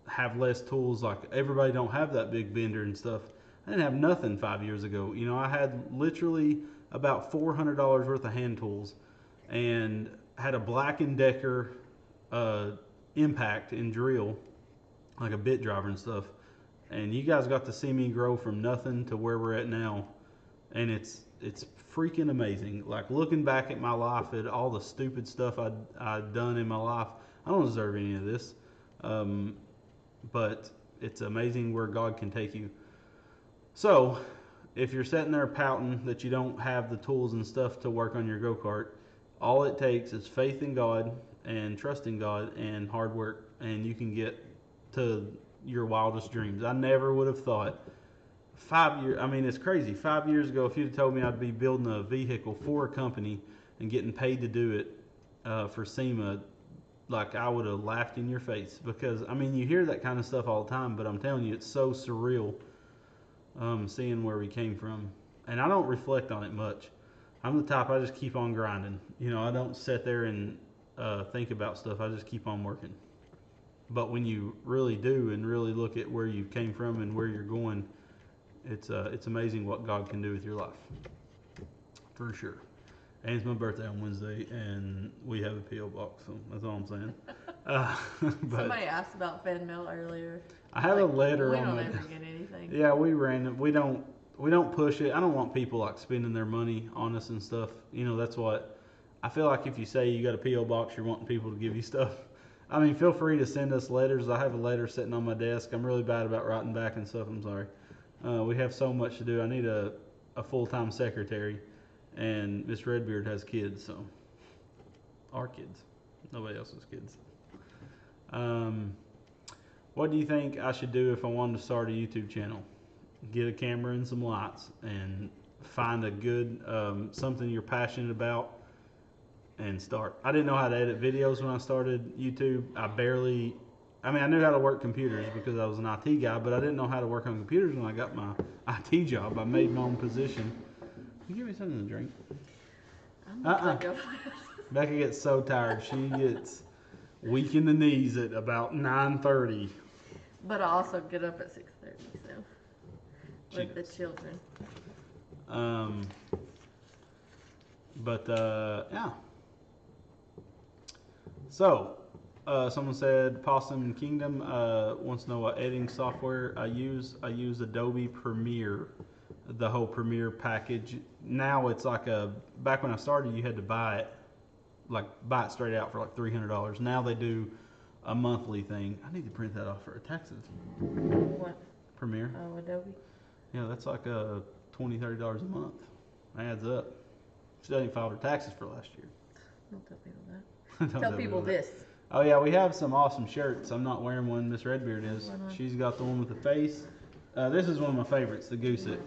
Speaker 2: have less tools. Like, everybody don't have that big bender and stuff. I didn't have nothing 5 years ago. You know, I had literally about $400 worth of hand tools and had a Black & Decker impact and drill, like a bit driver and stuff. And you guys got to see me grow from nothing to where we're at now. And it's freaking amazing. Like, looking back at my life, at all the stupid stuff I'd done in my life, I don't deserve any of this. But it's amazing where God can take you. So, if you're sitting there pouting that you don't have the tools and stuff to work on your go-kart, all it takes is faith in God and trust in God and hard work, and you can get to your wildest dreams. I never would have thought 5 years, I mean, it's crazy. 5 years ago, if you'd have told me I'd be building a vehicle for a company and getting paid to do it for SEMA, like, I would have laughed in your face. Because, I mean, you hear that kind of stuff all the time, but I'm telling you, it's so surreal seeing where we came from. And I don't reflect on it much. I'm the type, I just keep on grinding. You know, I don't sit there and think about stuff. I just keep on working. But when you really do and really look at where you came from and where you're going, it's amazing what God can do with your life, for sure. And it's my birthday on Wednesday, and we have a P.O. box, so that's all I'm saying. But
Speaker 1: somebody asked about Fed mail earlier.
Speaker 2: I have a letter
Speaker 1: we
Speaker 2: on
Speaker 1: don't
Speaker 2: my
Speaker 1: ever get anything.
Speaker 2: Yeah, we don't push it. I don't want people like spending their money on us and stuff. You know, that's what I feel like. If you say you got a P.O. box, you're wanting people to give you stuff. I mean, feel free to send us letters. I have a letter sitting on my desk. I'm really bad about writing back and stuff. I'm sorry. We have so much to do. I need a full-time secretary, and Miss Redbeard has kids, so our kids, nobody else's kids. What do you think I should do if I wanted to start a YouTube channel? Get a camera and some lights, and find a good something you're passionate about, and start. I didn't know how to edit videos when I started YouTube. I knew how to work computers because I was an IT guy, but I didn't know how to work on computers when I got my IT job. I made my own position. Can you give me something to drink?
Speaker 1: I'm not gonna go.
Speaker 2: Becca gets so tired. She gets weak in the knees at about 9:30.
Speaker 1: But I also get up at 6:30, so with the children.
Speaker 2: Yeah. So, someone said Possum Kingdom wants to know what editing software I use. I use Adobe Premiere, the whole Premiere package. Now it's like back when I started, you had to buy it straight out for like $300. Now they do a monthly thing. I need to print that off for taxes.
Speaker 1: What?
Speaker 2: Premiere.
Speaker 1: Oh, Adobe.
Speaker 2: Yeah, that's like $20, $30 a month. Adds up. She hasn't filed her taxes for last year.
Speaker 1: Don't tell people that. Tell people this.
Speaker 2: Oh yeah, we have some awesome shirts. I'm not wearing one. Miss Redbeard is. She's got the one with the face. This is one of my favorites, the goose it.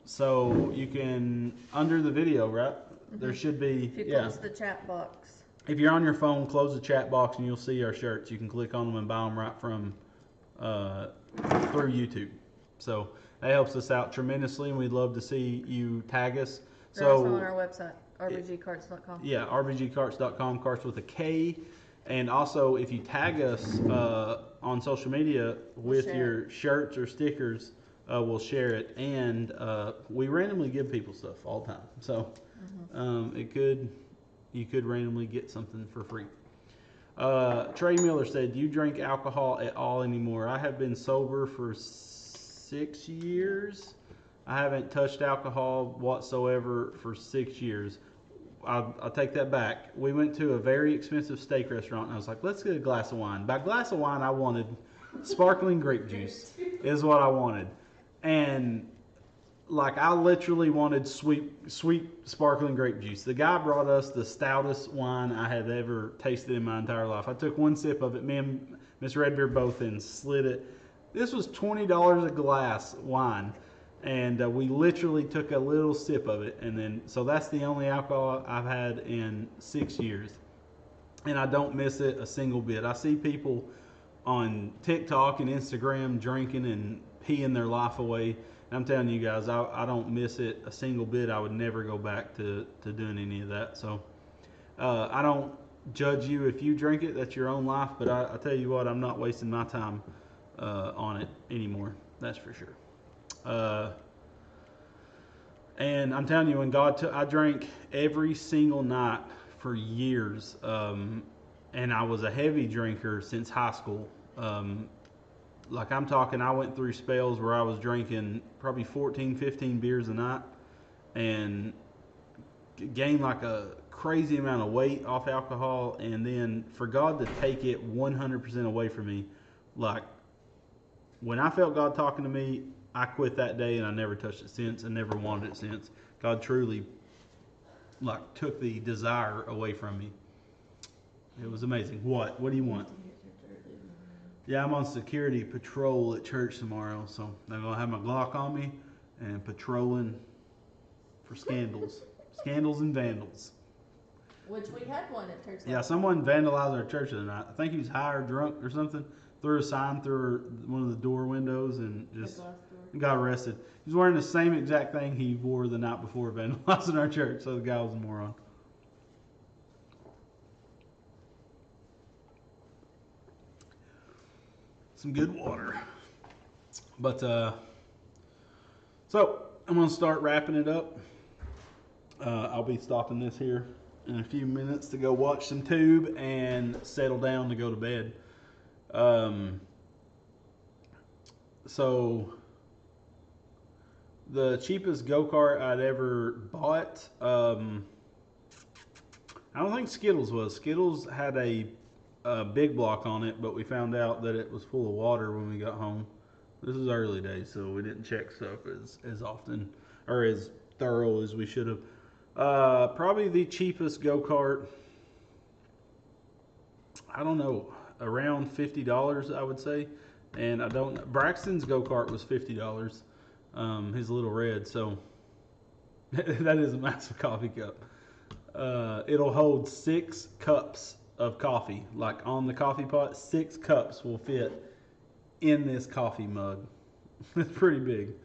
Speaker 2: So you can, under the video, right? Mm-hmm. There should be.
Speaker 1: If you close the chat box.
Speaker 2: If you're on your phone, close the chat box and you'll see our shirts. You can click on them and buy them right from through YouTube. So that helps us out tremendously, and we'd love to see you tag us.
Speaker 1: They're also on our website, rbgcarts.com.
Speaker 2: Yeah, rbgcarts.com, carts with a K. And also, if you tag us on social media with your shirts or stickers, we'll share it. And we randomly give people stuff all the time. So you could randomly get something for free. Trey Miller said, do you drink alcohol at all anymore? I have been sober for 6 years. I haven't touched alcohol whatsoever for 6 years. I'll take that back. We went to a very expensive steak restaurant, and I was like, let's get a glass of wine. By glass of wine, I wanted sparkling grape juice is what I wanted. And like I literally wanted sweet sparkling grape juice. The guy brought us the stoutest wine I had ever tasted in my entire life. I took one sip of it, me and Miss Redbeard both, and slid it. This was $20 a glass wine, and we literally took a little sip of it, and then so that's the only alcohol I've had in 6 years, and I don't miss it a single bit. I see people on TikTok and Instagram drinking and peeing their life away. I'm telling you guys, I don't miss it a single bit. I would never go back to doing any of that. So I don't judge you if you drink it. That's your own life. But I tell you what, I'm not wasting my time on it anymore. That's for sure. And I'm telling you, when I drank every single night for years. And I was a heavy drinker since high school. Like I'm talking, I went through spells where I was drinking probably 14, 15 beers a night and gained like a crazy amount of weight off alcohol. And then for God to take it 100% away from me, like when I felt God talking to me, I quit that day and I never touched it since and never wanted it since. God truly like took the desire away from me. It was amazing. What do you want? Yeah, I'm on security patrol at church tomorrow, so I'm going to have my Glock on me and patrolling for scandals. Scandals and vandals.
Speaker 1: Which we had one at church.
Speaker 2: Yeah, someone vandalized our church the other night. I think he was high or drunk or something. Threw a sign through one of the door windows and just got arrested. He was wearing the same exact thing he wore the night before vandalizing our church, so the guy was a moron. Some good water. But so I'm gonna start wrapping it up. I'll be stopping this here in a few minutes to go watch some tube and settle down to go to bed. So the cheapest go-kart I'd ever bought, I don't think Skittles was. Skittles had a big block on it, but we found out that it was full of water when we got home. This is early days, so we didn't check stuff as often or as thorough as we should have. Probably the cheapest go-kart, I don't know, around $50, I would say. And I don't, Braxton's go-kart was $50, his little red, so that is a massive coffee cup. It'll hold 6 cups of coffee, like on the coffee pot. 6 cups will fit in this coffee mug. It's pretty big.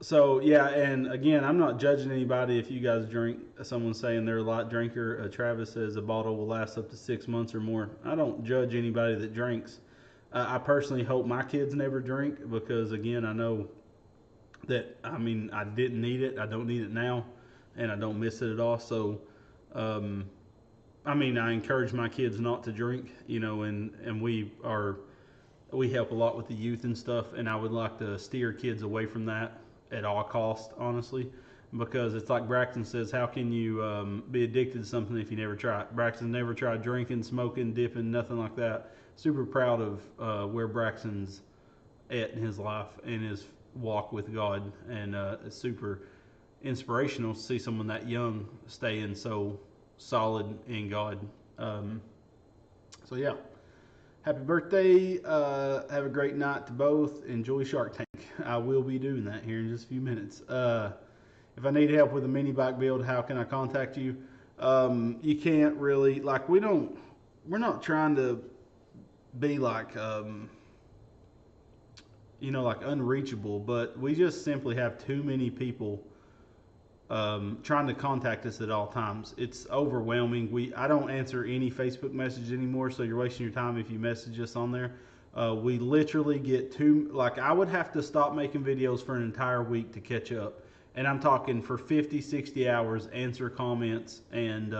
Speaker 2: So yeah, and again, I'm not judging anybody if you guys drink. Someone's saying they're a light drinker. Travis says a bottle will last up to 6 months or more. I don't judge anybody that drinks. I personally hope my kids never drink because, again, I know that, I mean, I didn't need it. I don't need it now, and I don't miss it at all. So, I mean, I encourage my kids not to drink, you know, and we help a lot with the youth and stuff, and I would like to steer kids away from that at all costs, honestly, because it's like Braxton says, how can you be addicted to something if you never try it? Braxton never tried drinking, smoking, dipping, nothing like that. Super proud of where Braxton's at in his life and his walk with God, and it's super inspirational to see someone that young staying so solid in God. So yeah, happy birthday. Have a great night to both. Enjoy Shark Tank. I will be doing that here in just a few minutes. If I need help with a mini bike build, how can I contact you? You can't really, like, we're not trying to be like, like unreachable, but we just simply have too many people trying to contact us at all times. It's overwhelming. I don't answer any Facebook message anymore, so you're wasting your time if you message us on there. We literally get I would have to stop making videos for an entire week to catch up. And I'm talking for 50, 60 hours, answer comments and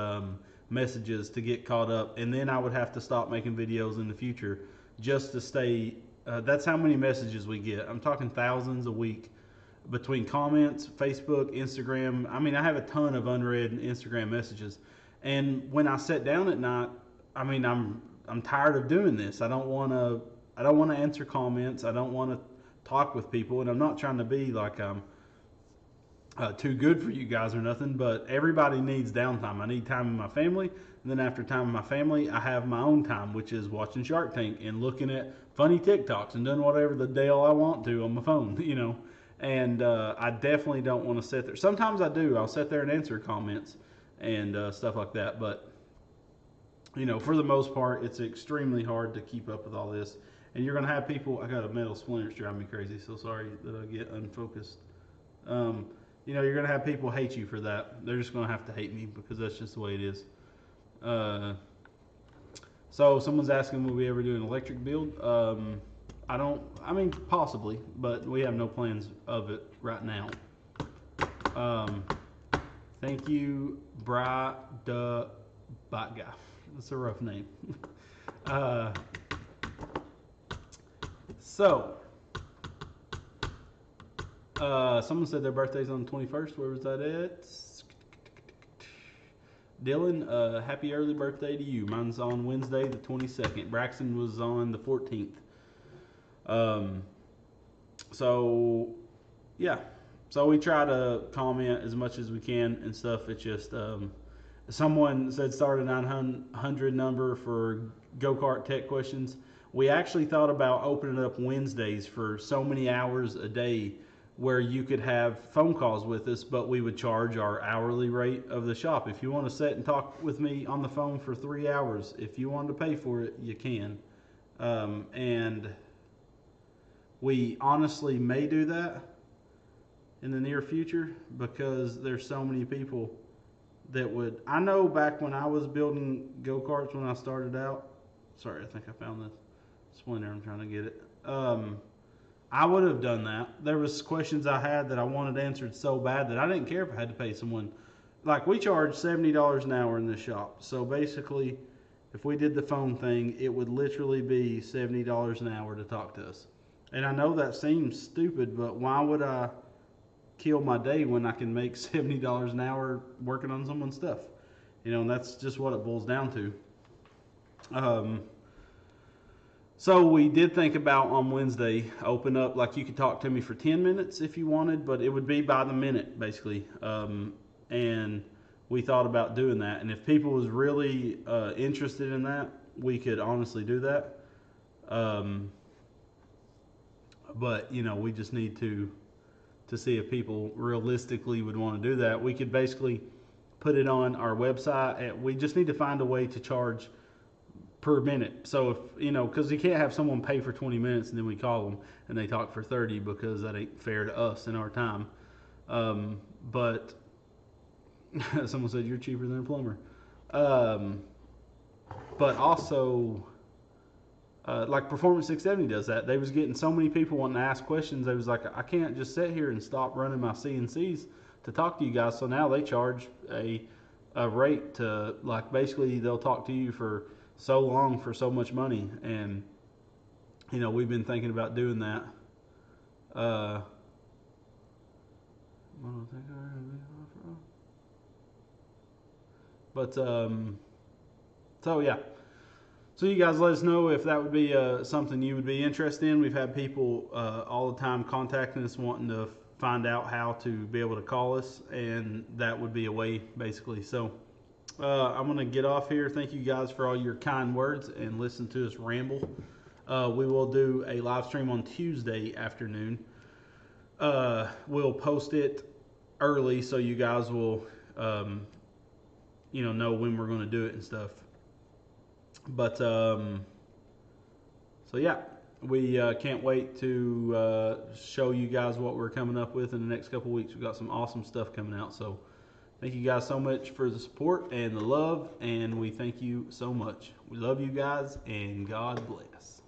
Speaker 2: messages to get caught up. And then I would have to stop making videos in the future just to stay. That's how many messages we get. I'm talking thousands a week between comments, Facebook, Instagram. I mean, I have a ton of unread Instagram messages. And when I sit down at night, I mean, I'm I'm tired of doing this. I don't want to answer comments. I don't want to talk with people, and I'm not trying to be like I'm too good for you guys or nothing, but everybody needs downtime. I need time with my family, and then after time with my family, I have my own time, which is watching Shark Tank and looking at funny TikToks and doing whatever the hell I want to on my phone, you know. And I definitely don't want to sit there. Sometimes I do. I'll sit there and answer comments and stuff like that, but you know, for the most part, it's extremely hard to keep up with all this. And you're gonna have people. I got a metal splinter driving me crazy. So sorry that I get unfocused. You know, you're going to have people hate you for that. They're just going to have to hate me because that's just the way it is. So someone's asking, will we ever do an electric build? I mean, possibly, but we have no plans of it right now. Thank you, Bri the Bot Guy. That's a rough name. Someone said their birthday's on the 21st. Where was that at? Dylan, happy early birthday to you. Mine's on Wednesday, the 22nd. Braxton was on the 14th. So, yeah. So we try to comment as much as we can and stuff. It's just, someone said start a 900 number for go-kart tech questions. We actually thought about opening up Wednesdays for so many hours a day where you could have phone calls with us, but we would charge our hourly rate of the shop. If you want to sit and talk with me on the phone for 3 hours, if you want to pay for it, you can. And we honestly may do that in the near future because there's so many people that would. I know back when I was building go-karts when I started out. Sorry, I think I found this splinter. I'm trying to get it. I would have done that. There was questions I had that I wanted answered so bad that I didn't care if I had to pay someone. Like, we charge $70 an hour in this shop. So basically, if we did the phone thing, it would literally be $70 an hour to talk to us. And I know that seems stupid, but why would I kill my day when I can make $70 an hour working on someone's stuff? You know, and that's just what it boils down to. So we did think about on Wednesday, open up, like you could talk to me for 10 minutes if you wanted, but it would be by the minute, basically. And we thought about doing that. And if people was really interested in that, we could honestly do that. But, you know, we just need to see if people realistically would want to do that. We could basically put it on our website. And we just need to find a way to charge per minute. So if, you know, because you can't have someone pay for 20 minutes and then we call them and they talk for 30 because that ain't fair to us in our time. But someone said you're cheaper than a plumber. But also, like Performance 670 does that. They was getting so many people wanting to ask questions. They was like, I can't just sit here and stop running my CNCs to talk to you guys. So now they charge a rate to, like, basically they'll talk to you for so long for so much money. And, you know, we've been thinking about doing that. But, so yeah. So you guys let us know if that would be something you would be interested in. We've had people all the time contacting us wanting to find out how to be able to call us, and that would be a way, basically. So I'm going to get off here. Thank you guys for all your kind words and listen to us ramble. We will do a live stream on Tuesday afternoon. We'll post it early so you guys will, you know when we're going to do it and stuff. But, so yeah, we can't wait to show you guys what we're coming up with in the next couple weeks. We've got some awesome stuff coming out. So thank you guys so much for the support and the love, and we thank you so much. We love you guys, and God bless.